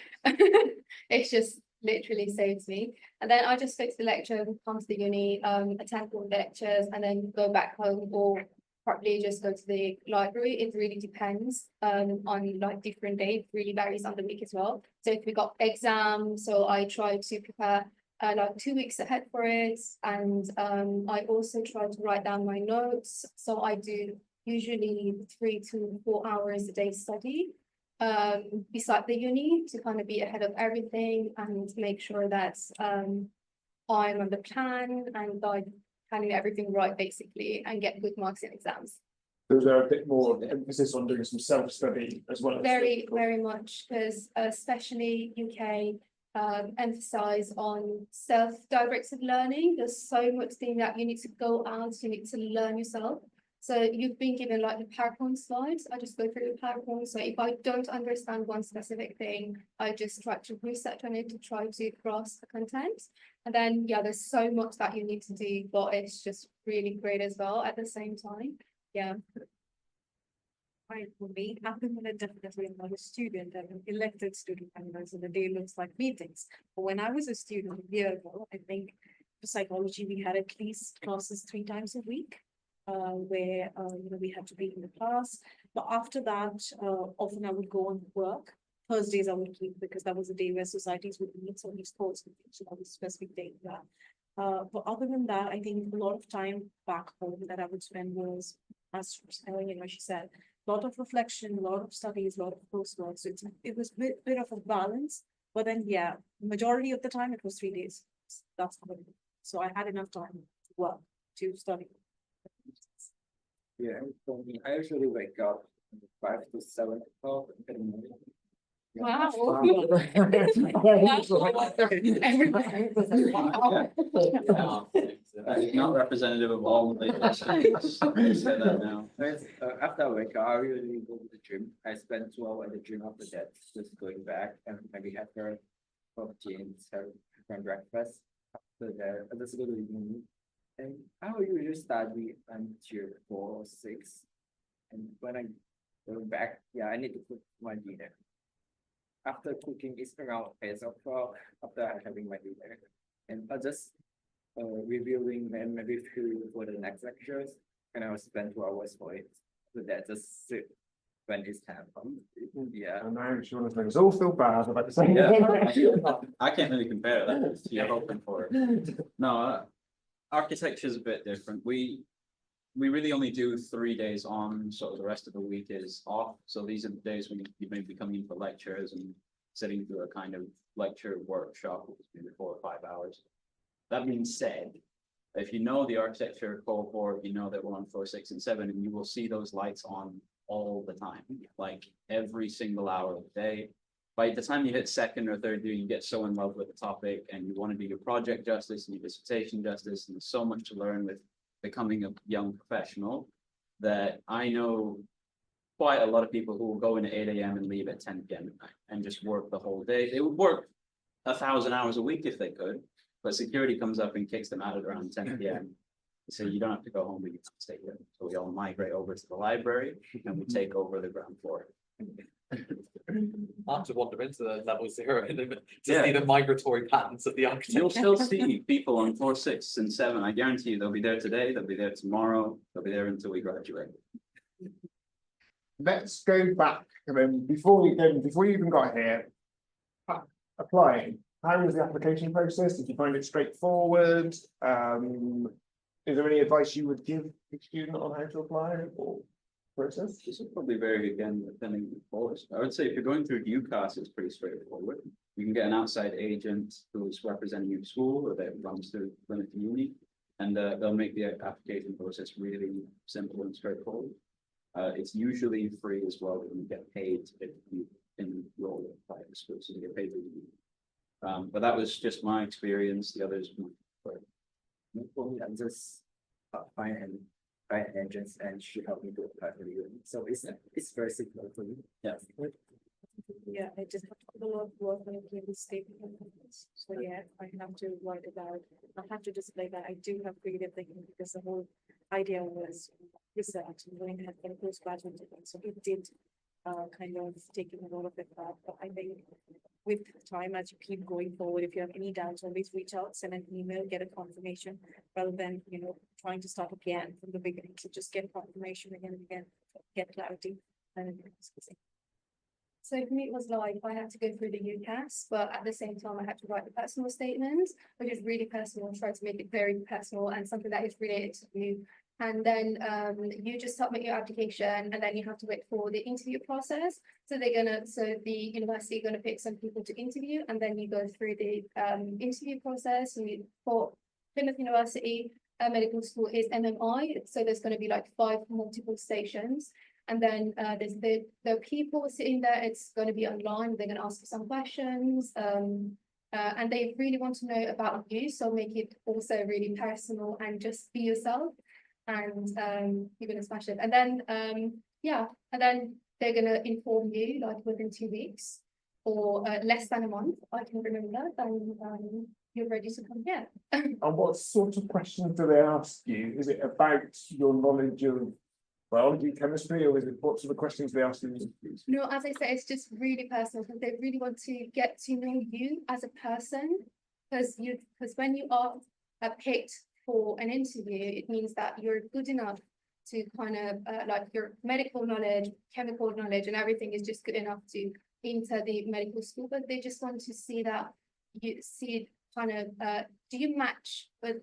[SPEAKER 5] It's just literally saves me. And then I just fix the lecture, come to the uni, attend all the lectures, and then go back home or probably just go to the library. It really depends on like different days. It really varies on the week as well. So if we got exams, so I try to prepare like 2 weeks ahead for it, and I also try to write down my notes. So I do usually 3 to 4 hours a day study beside the uni to kind of be ahead of everything and make sure that I'm on the plan and I planning everything right basically and get good marks in exams.
[SPEAKER 1] There's a bit more emphasis on doing some self-study as well.
[SPEAKER 5] Very, very much, because especially UK emphasize on self-directed learning. There's so much thing that you need to go out, you need to learn yourself. So you've been given like the PowerPoint slides. I just go through the PowerPoint. So if I don't understand one specific thing, I just try to research on it to try to grasp the content. And then, yeah, there's so much that you need to do, but it's just really great as well at the same time. Yeah.
[SPEAKER 4] Right, for me, at the minute, definitely I'm not a student, I'm an elected student, and so the day looks like meetings. But when I was a student a year ago, I think for psychology, we had at least classes 3 times a week. Where we had to be in the class, but after that, often I would go on work. Thursdays I would keep because that was a day where societies would meet, so these sports would be, so that was a specific day for that. But other than that, I think a lot of time back home that I would spend was, as she said, a lot of reflection, a lot of studies, a lot of coursework. So it was a bit of a balance. But then, yeah, majority of the time it was 3 days. That's how it was. So I had enough time to work, to study.
[SPEAKER 7] Yeah, for me, I usually wake up 5 to 7 o'clock in the morning.
[SPEAKER 5] Wow.
[SPEAKER 2] Not representative of all the say that now.
[SPEAKER 7] After I wake up, I usually go to the gym. I spend 2 hours at the gym after that, just going back and maybe have a cup of tea and have my breakfast. After that, I just go to the uni. And I will usually study until 4 or 6. And when I Going back, yeah, I need to cook my dinner. After cooking, it's around 8 o'clock after having my dinner. And I just reviewing and review for the next lectures, and I will spend 2 hours for it. So that just sit when it's time. Yeah.
[SPEAKER 1] I know, she wants to make us all feel bad about the same.
[SPEAKER 2] I can't really compare that to you're hoping for. No, architecture is a bit different. We really only do 3 days on, so the rest of the week is off. So these are the days when you may be coming in for lectures and sitting through a kind of lecture workshop, which is maybe 4 or 5 hours. That being said, if you know the architecture cohort, you know that we're on floor 6 and 7, and you will see those lights on all the time, like every single hour of the day. By the time you hit second or third year, you get so in love with the topic and you want to do your project justice and your dissertation justice, and there's so much to learn with becoming a young professional that I know quite a lot of people who will go in at 8 a.m. and leave at 10 p.m. at night and just work the whole day. They would work 1,000 hours a week if they could, but security comes up and kicks them out at around 10 p.m. So you don't have to go home, but you can stay here. So we all migrate over to the library and we take over the ground floor.
[SPEAKER 6] I have to wander into the level 0 and to
[SPEAKER 2] Yeah.
[SPEAKER 6] see the migratory patterns of the architecture.
[SPEAKER 2] You'll still see people on floor 6 and 7. I guarantee you they'll be there today, they'll be there tomorrow, they'll be there until we graduate.
[SPEAKER 1] Let's go back, and then before you even got here, applying. How was the application process? Did you find it straightforward? Is there any advice you would give a student on how to apply or process?
[SPEAKER 2] This is probably very, again, depending on the course. I would say if you're going through UCAS, it's pretty straightforward. You can get an outside agent who's representing your school or that runs through Plymouth Uni, and they'll make the application process really simple and straightforward. It's usually free as well, and you get paid if you enroll in private school, so you get paid. But that was just my experience. The others.
[SPEAKER 7] For me, I'm just find an agent and she helped me to apply for the uni. So it's very simple for me.
[SPEAKER 2] Yeah.
[SPEAKER 4] Yeah, I just have to put a lot of work when it came to statement of purpose. So yeah, I have to write it out. I have to display that I do have creative thinking because the whole idea was research and going ahead for a postgraduate degree. So it did kind of taking a lot of it back. But I think with time, as you keep going forward, if you have any doubts, always reach out, send an email, get a confirmation, rather than, you know, trying to start again from the beginning. So just get confirmation again and again, get clarity. And
[SPEAKER 5] So for me, it was like I had to go through the UCAS, but at the same time, I had to write the personal statement, which is really personal, try to make it very personal and something that is related to you. And then you just submit your application and then you have to wait for the interview process. So the university gonna pick some people to interview, and then you go through the interview process. For Plymouth University Medical School is MMI, so there's gonna be like 5 multiple stations. And then there's the people sitting there, it's going to be online, they're going to ask you some questions. And they really want to know about you, so make it also really personal and just be yourself. And you're going to smash it. And then, and then they're going to inform you like within 2 weeks or less than a month, I can remember, and you're ready to come here.
[SPEAKER 1] And what sort of questions do they ask you? Is it about your knowledge of biology, chemistry, or is it what sort of questions they ask you?
[SPEAKER 5] No, as I said, it's just really personal because they really want to get to know you as a person. Because when you are picked for an interview, it means that you're good enough to kind of like your medical knowledge, chemical knowledge, and everything is just good enough to enter the medical school. But they just want to see that you see kind of do you match with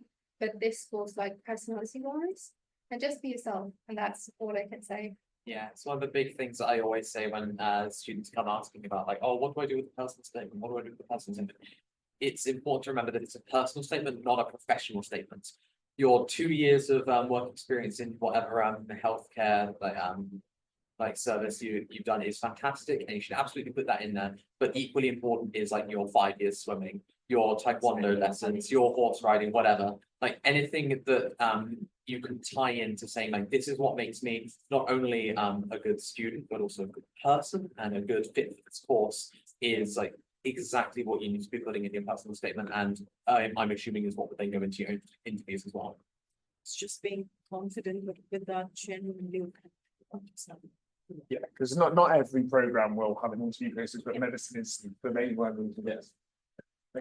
[SPEAKER 5] this course like personality wise? And just be yourself, and that's all I can say.
[SPEAKER 6] Yeah, it's one of the big things that I always say when students come asking about like, oh, what do I do with the personal statement? What do I do with the personal statement? It's important to remember that it's a personal statement, not a professional statement. Your 2 years of work experience in whatever healthcare like service you've done is fantastic, and you should absolutely put that in there. But equally important is like your 5 years swimming, your taekwondo lessons, your horse riding, whatever. Like anything that you can tie into saying like, this is what makes me not only a good student, but also a good person and a good fit for this course is like exactly what you need to be putting in your personal statement. And I'm assuming is what would then go into your interviews as well.
[SPEAKER 4] it's just being confident with that genuinely understand.
[SPEAKER 1] Yeah, because not every program will have an interview process, but medicine is the main one.
[SPEAKER 2] Yes.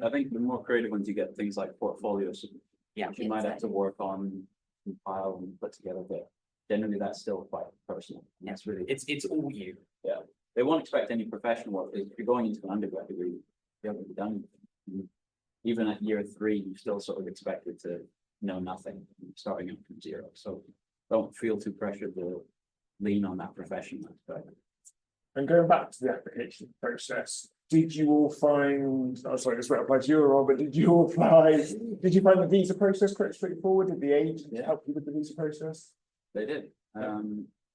[SPEAKER 2] I think the more creative ones you get things like portfolios.
[SPEAKER 3] Yeah.
[SPEAKER 2] which you might have to work on, compile and put together, but generally that's still quite personal. And that's really,
[SPEAKER 3] It's all you.
[SPEAKER 2] they won't expect any professional work. If you're going into an undergrad degree, you haven't done anything. Even at year 3, you're still sort of expected to know nothing, starting out from 0. So don't feel too pressured to lean on that professional aspect.
[SPEAKER 1] And going back to the application process, did you all find, oh sorry, this won't apply to you, Rob, but did you find the visa process quite straightforward? Did the agent help you with the visa process?
[SPEAKER 2] They did.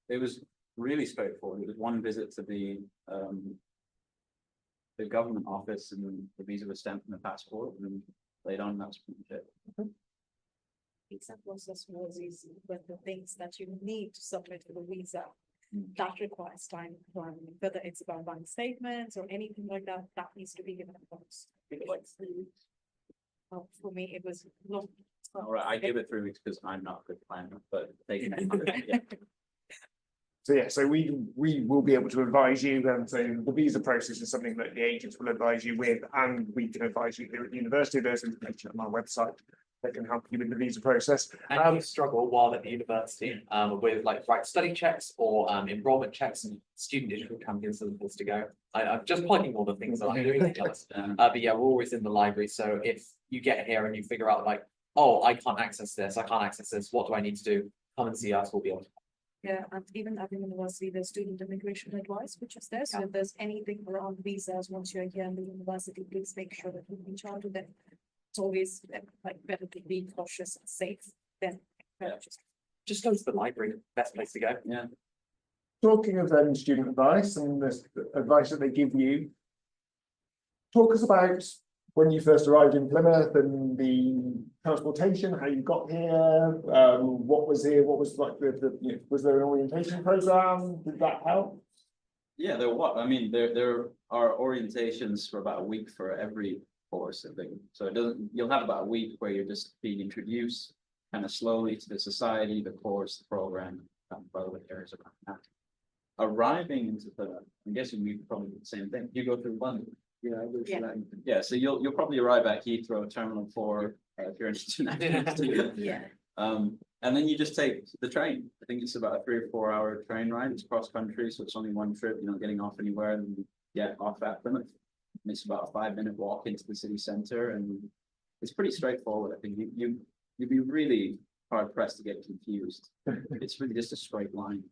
[SPEAKER 2] It was really straightforward. It was one visit to the government office, and the visa was stamped in the passport and laid on. That's pretty much it.
[SPEAKER 4] Visa process was easy, but the things that you need to submit for the visa, that requires time planning, whether it's about bank statements or anything like that, that needs to be given first. For me, it was long.
[SPEAKER 2] All right, I give it 3 weeks because I'm not a good planner, but they can.
[SPEAKER 1] So yeah, so we will be able to advise you, and so the visa process is something that the agents will advise you with, and we can advise you here at the university. There's information on our website that can help you with the visa process.
[SPEAKER 6] And if you struggle while at the university with like right study checks or enrollment checks and student digital campaigns and things to go. I'm just plugging all the things that I'm doing. But yeah, we're always in the library. So if you get here and you figure out like, oh, I can't access this, what do I need to do? Come and see us, we'll be able to.
[SPEAKER 4] Yeah, and even at the university, there's student immigration advice, which is there. So if there's anything around visas, once you're here in the university, please make sure that you reach out to them. It's always like better to be cautious and safe than
[SPEAKER 6] Just go to the library, best place to go.
[SPEAKER 2] Yeah.
[SPEAKER 1] Talking of then student advice and the advice that they give you, talk us about when you first arrived in Plymouth and the transportation, how you got here, what was here, what was like was there an orientation program? Did that help?
[SPEAKER 2] Yeah, there are orientations for about a week for every course, I think. So you'll have about a week where you're just being introduced kind of slowly to the society, the course, the program, relevant areas around that. Arriving into Plymouth, I'm guessing we probably do the same thing. You go through London. Yeah, so you'll probably arrive at Heathrow Terminal 4 if you're an international student.
[SPEAKER 4] Yeah.
[SPEAKER 2] And then you just take the train. I think it's about a 3 or 4 hour train ride. It's cross country, so it's only one trip. You're not getting off anywhere, and you get off at Plymouth. And it's about a 5-minute walk into the city centre, and it's pretty straightforward. I think you'd be really hard pressed to get confused. It's really just a straight line.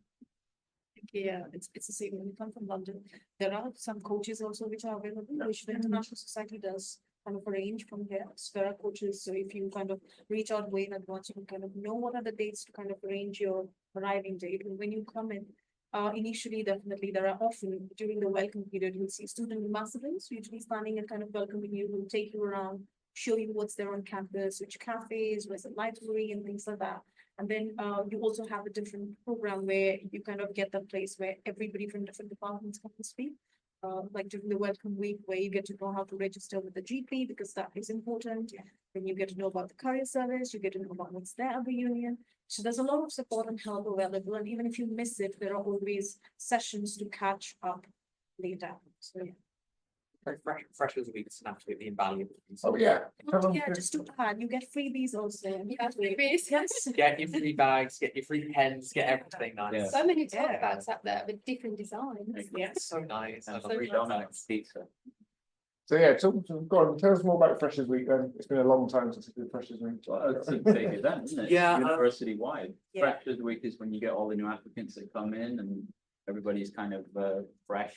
[SPEAKER 4] Yeah, it's the same when you come from London. There are some coaches also which are available, which the International Society does kind of arrange from here. So there are coaches, so if you kind of reach out way in advance, you can kind of know what are the dates to kind of arrange your arriving date. And when you come in, initially, definitely, there are often during the welcome period, you'll see student ambassadors usually standing and kind of welcoming you, will take you around, show you what's there on campus, which cafes, where's the library and things like that. And then you also have a different program where you kind of get that place where everybody from different departments come and speak. Like during the welcome week, where you get to know how to register with the GP, because that is important. Then you get to know about the career service, you get to know about what's there at the union. So there's a lot of support and help available. And even if you miss it, there are always sessions to catch up later. So yeah.
[SPEAKER 6] Freshers Week is absolutely invaluable.
[SPEAKER 1] Oh yeah.
[SPEAKER 4] Yeah, just to add, you get freebies also.
[SPEAKER 5] Yeah, freebies.
[SPEAKER 4] Yes.
[SPEAKER 6] Get your free bags, get your free pens, get everything nice.
[SPEAKER 2] Yeah.
[SPEAKER 5] So many tote
[SPEAKER 4] Yeah.
[SPEAKER 5] bags up there with different designs.
[SPEAKER 4] Yes.
[SPEAKER 6] So nice.
[SPEAKER 2] And
[SPEAKER 5] So
[SPEAKER 2] free
[SPEAKER 5] nice.
[SPEAKER 2] donuts, pizza.
[SPEAKER 1] So yeah, go on, tell us more about Freshers Week then. It's been a long time since we did Freshers Week.
[SPEAKER 2] Well, it's a big event, isn't it?
[SPEAKER 6] Yeah,
[SPEAKER 2] University wide.
[SPEAKER 4] Yeah.
[SPEAKER 2] Freshers Week is when you get all the new applicants that come in, and everybody's kind of fresh,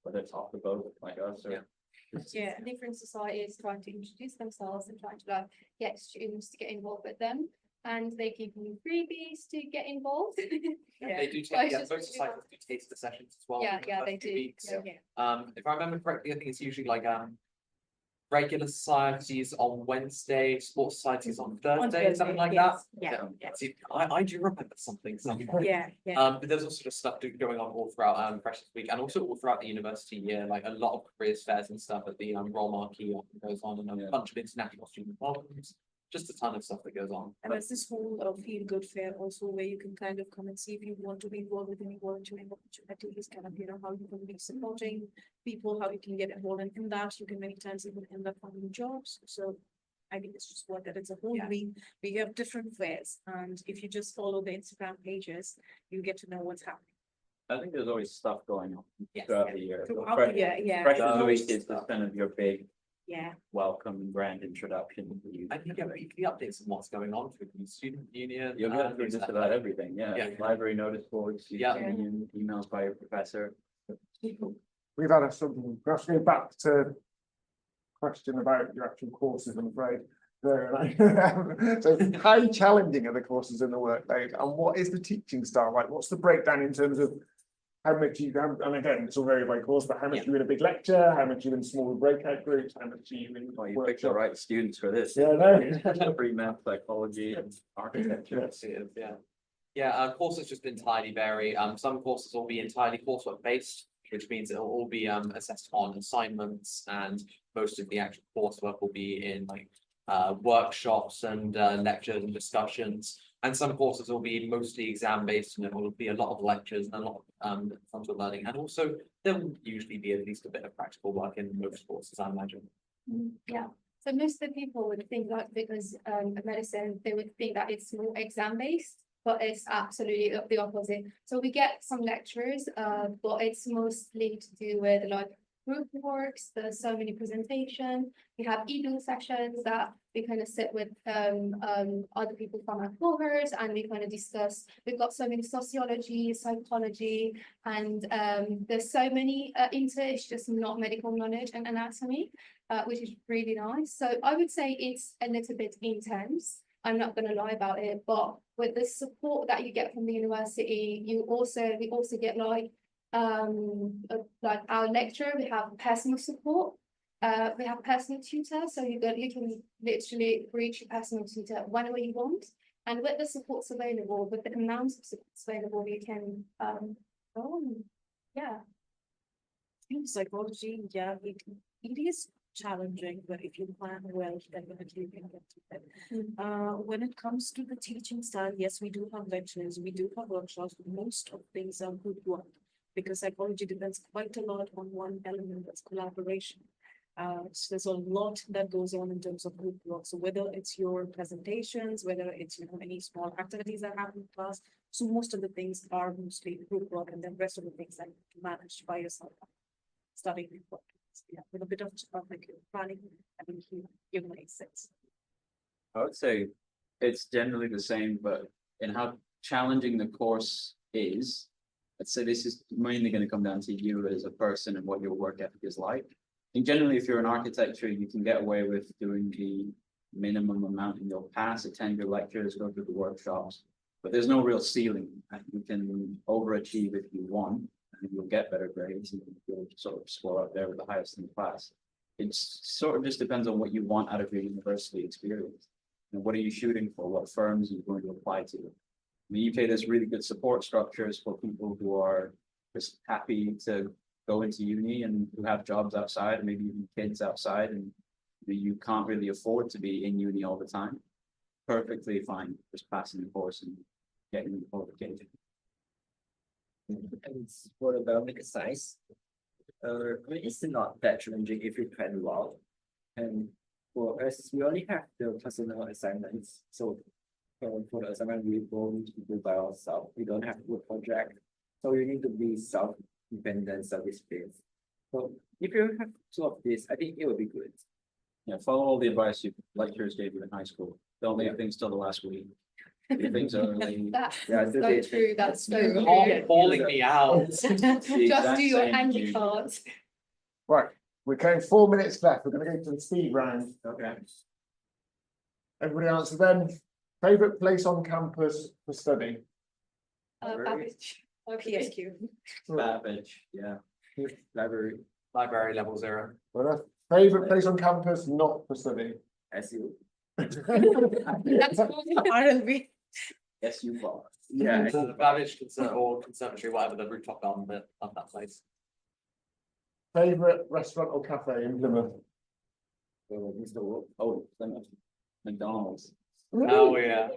[SPEAKER 2] whether it's off the boat like us or.
[SPEAKER 6] Yeah.
[SPEAKER 5] Yeah, different societies trying to introduce themselves and trying to like get students to get involved with them. And they give you freebies to get involved.
[SPEAKER 4] Yeah.
[SPEAKER 6] They do
[SPEAKER 5] Well,
[SPEAKER 6] take,
[SPEAKER 5] it's
[SPEAKER 6] yeah,
[SPEAKER 5] just
[SPEAKER 6] most
[SPEAKER 5] really
[SPEAKER 6] societies do taster sessions as well.
[SPEAKER 5] Yeah,
[SPEAKER 6] in the
[SPEAKER 5] yeah,
[SPEAKER 6] first
[SPEAKER 5] they
[SPEAKER 6] few
[SPEAKER 5] do.
[SPEAKER 6] weeks.
[SPEAKER 4] Yeah.
[SPEAKER 6] If I remember correctly, I think it's usually like regular societies on Wednesday, sports societies on Thursday, something like that.
[SPEAKER 4] Yeah, yeah,
[SPEAKER 6] See, I do remember something.
[SPEAKER 4] yeah, yeah.
[SPEAKER 6] But there's also just stuff going on all throughout Freshers Week, and also all throughout the university year, like a lot of careers fairs and stuff at the Royal Marquee often goes on, and a bunch of international student welcomes. just a ton of stuff that goes on.
[SPEAKER 4] And there's this whole feel good fair also where you can kind of come and see if you want to be involved with any volunteering opportunities, kind of, how you can be supporting people, how you can get involved in that. You can many times even end up finding jobs. So I think it's just what that it's a whole week. We have different fairs, and if you just follow the Instagram pages, you get to know what's happening.
[SPEAKER 2] I think there's always stuff going on
[SPEAKER 4] Yes.
[SPEAKER 2] throughout the year.
[SPEAKER 4] Throughout the year, yeah.
[SPEAKER 2] Freshers Week is
[SPEAKER 4] Stuff.
[SPEAKER 2] kind of your big
[SPEAKER 4] Yeah.
[SPEAKER 2] welcome and grand introduction to you.
[SPEAKER 6] And you get weekly updates on what's going on through the student union.
[SPEAKER 2] You'll get through just about everything, yeah.
[SPEAKER 6] Yeah.
[SPEAKER 2] Library notice boards, you
[SPEAKER 6] Yeah.
[SPEAKER 2] see emails by your professor.
[SPEAKER 1] We've had something, perhaps go back to question about your actual courses, I'm afraid. So how challenging are the courses in the workload, and what is the teaching style like? What's the breakdown in terms of how much you have, and again, it's all vary by course, but how much you in a big lecture, how much you in smaller breakout groups, how much are you in
[SPEAKER 2] Oh, you picked the
[SPEAKER 1] workshop?
[SPEAKER 2] right students for this.
[SPEAKER 1] Yeah, no.
[SPEAKER 2] Free math, psychology and architecture.
[SPEAKER 6] Yes, it is, yeah. Yeah, courses just entirely vary. Some courses will be entirely coursework based, which means it will all be assessed on assignments, and most of the actual coursework will be in like workshops and lectures and discussions. And some courses will be mostly exam based, and it will be a lot of lectures and a lot of frontal learning. And also there will usually be at least a bit of practical work in most courses, I imagine.
[SPEAKER 5] Yeah, so most of the people would think that because medicine, they would think that it's more exam based, but it's absolutely the opposite. So we get some lectures, but it's mostly to do with like group works. There's so many presentations. We have evening sessions that we kind of sit with other people from our cohorts, and we kind of discuss. We've got so many sociology, psychology, and there's so many it's just not medical knowledge and anatomy, which is really nice. So I would say it's a little bit intense. I'm not going to lie about it, but with the support that you get from the university, we also get like our lecturer, we have personal support. We have personal tutor, so you can literally reach your personal tutor whenever you want. And with the supports available, with the amount of supports available, you can yeah.
[SPEAKER 4] In psychology, yeah, it is challenging, but if you plan well, definitely you can get to it. When it comes to the teaching style, yes, we do have lectures, we do have workshops, most of things are good work, because psychology depends quite a lot on one element, that's collaboration. So there's a lot that goes on in terms of group work. So whether it's your presentations, whether it's any small activities that happen in class, so most of the things are mostly group work, and then rest of the things that you manage by yourself. Studying report, yeah, with a bit of like planning, I think you make sense.
[SPEAKER 2] I would say it's generally the same, but in how challenging the course is, I'd say this is mainly going to come down to you as a person and what your work ethic is like. And generally, if you're in architecture, you can get away with doing the minimum amount and you'll pass, attend your lectures, go through the workshops, but there's no real ceiling. You can overachieve if you want, and you'll get better grades and you'll sort of score up there with the highest in the class. It sort of just depends on what you want out of your university experience. And what are you shooting for? What firms are you going to apply to? In the UK, there's really good support structures for people who are just happy to go into uni and who have jobs outside, maybe even kids outside, and you can't really afford to be in uni all the time. Perfectly fine, just passing the course and getting the qualification.
[SPEAKER 3] And for the biomedical science, I mean, it's not that challenging if you plan well. And for us, we only have the personal assignments. So for the assignment, we don't do by ourselves. We don't have to project. So you need to be self-dependent, service-based. So if you have two of this, I think it will be good.
[SPEAKER 2] Yeah, follow all the advice your lecturers gave you in high school. Don't leave things till the last week. Leave things early.
[SPEAKER 5] That's
[SPEAKER 3] Yeah,
[SPEAKER 5] so true, that's so true.
[SPEAKER 6] Calling me out.
[SPEAKER 5] Just do your handy cards.
[SPEAKER 1] Right, we're going 4 minutes left. We're going to go to the speed round.
[SPEAKER 2] Okay.
[SPEAKER 1] Everybody answer then. Favorite place on campus for study?
[SPEAKER 5] Babbage.
[SPEAKER 4] PSQ.
[SPEAKER 2] Babbage, yeah.
[SPEAKER 3] Library,
[SPEAKER 6] Library level 0.
[SPEAKER 1] Well, favorite place on campus not for study?
[SPEAKER 3] SU.
[SPEAKER 5] That's
[SPEAKER 4] RLB.
[SPEAKER 2] Yes, you are.
[SPEAKER 3] Yeah,
[SPEAKER 6] Babbage or conservatory, whatever the rooftop garden bit of that place.
[SPEAKER 1] Favorite restaurant or cafe in Plymouth?
[SPEAKER 3] Mr. Wolf.
[SPEAKER 2] Oh, Plymouth. McDonald's.
[SPEAKER 6] Oh, yeah.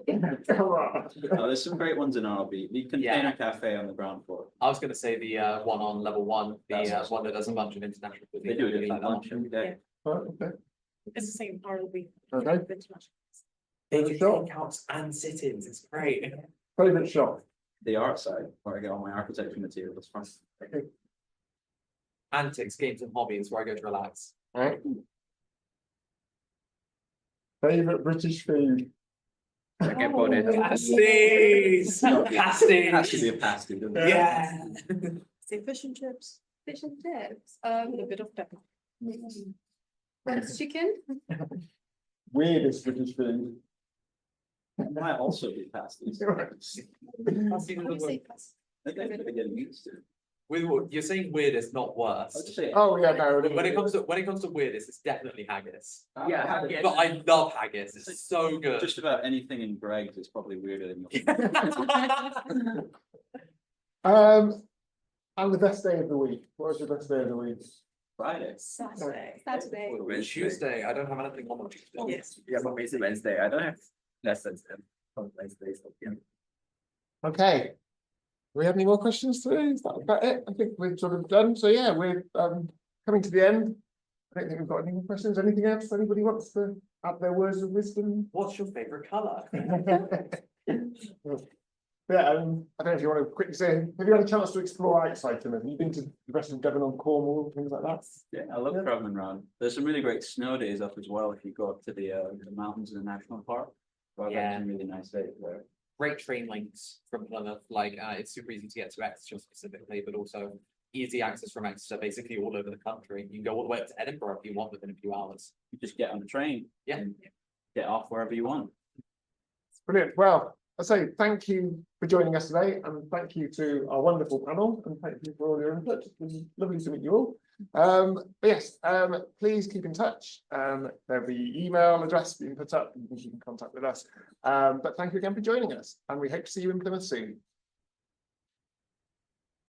[SPEAKER 2] Oh, there's some great ones in RB. The Container Cafe on the ground floor.
[SPEAKER 6] I was gonna say the one on level one,
[SPEAKER 2] That's
[SPEAKER 6] the
[SPEAKER 2] awesome.
[SPEAKER 6] one that does a bunch of international.
[SPEAKER 2] They do it
[SPEAKER 6] cuisine.
[SPEAKER 2] at lunch every day.
[SPEAKER 1] Okay.
[SPEAKER 4] It's the same RLB.
[SPEAKER 1] Okay.
[SPEAKER 6] They
[SPEAKER 1] Favourite
[SPEAKER 6] do
[SPEAKER 1] shop?
[SPEAKER 6] takeouts and sit-ins, it's great.
[SPEAKER 1] Favourite shop?
[SPEAKER 2] The art side, where I get all my architecture materials from.
[SPEAKER 6] Antics, games and hobbies where I go to relax.
[SPEAKER 1] Right. Favourite British food?
[SPEAKER 3] Second for it.
[SPEAKER 6] Pasties!
[SPEAKER 2] Has to be a
[SPEAKER 6] Pasties!
[SPEAKER 2] pasty, doesn't it?
[SPEAKER 6] Yeah.
[SPEAKER 4] Say fish and chips,
[SPEAKER 5] Fish and chips,
[SPEAKER 4] with a bit of pepper.
[SPEAKER 5] roast chicken,
[SPEAKER 1] Weirdest British food?
[SPEAKER 2] It might also be pasties.
[SPEAKER 5] I would say pasta.
[SPEAKER 2] I think they're getting used to.
[SPEAKER 6] You're saying weirdest, not worst.
[SPEAKER 2] I would say.
[SPEAKER 1] Oh, yeah, no.
[SPEAKER 6] When it comes to weirdest, it's definitely haggis.
[SPEAKER 7] Yeah, haggis.
[SPEAKER 6] But I love haggis, it's so good.
[SPEAKER 2] Just about anything in Greg's is probably weirder than yours.
[SPEAKER 1] And the best day of the week, what was your best day of the week?
[SPEAKER 2] Friday.
[SPEAKER 4] Saturday.
[SPEAKER 5] Saturday.
[SPEAKER 6] Tuesday, I don't have anything on Tuesday.
[SPEAKER 4] Yes.
[SPEAKER 7] Yeah, but basically Wednesday, I don't have lessons on Wednesday, so yeah.
[SPEAKER 1] Okay. Do we have any more questions today? Is that about it? I think we've sort of done. So yeah, we're coming to the end. I don't think we've got any more questions. Anything else anybody wants to add their words of wisdom?
[SPEAKER 6] What's your favorite color?
[SPEAKER 1] Yeah, I don't know if you want to quickly say, have you had a chance to explore outside Plymouth? Have you been to the rest of Devon on Cornwall, things like that?
[SPEAKER 2] Yeah, I love traveling around. There's some really great snow days up as well if you go up to the mountains in the national park. So I've had some really nice days there.
[SPEAKER 6] Great train links from Plymouth, like it's super easy to get to Exeter specifically, but also easy access from Exeter basically all over the country. You can go all the way up to Edinburgh if you want within a few hours.
[SPEAKER 2] You just get on the train.
[SPEAKER 6] Yeah.
[SPEAKER 2] And get off wherever you want.
[SPEAKER 1] Brilliant. Well, I say thank you for joining us today, and thank you to our wonderful panel, and thank you for all your input. It was lovely to meet you all. But yes, please keep in touch. There'll be email address being put up, you can keep in contact with us. But thank you again for joining us, and we hope to see you in Plymouth soon.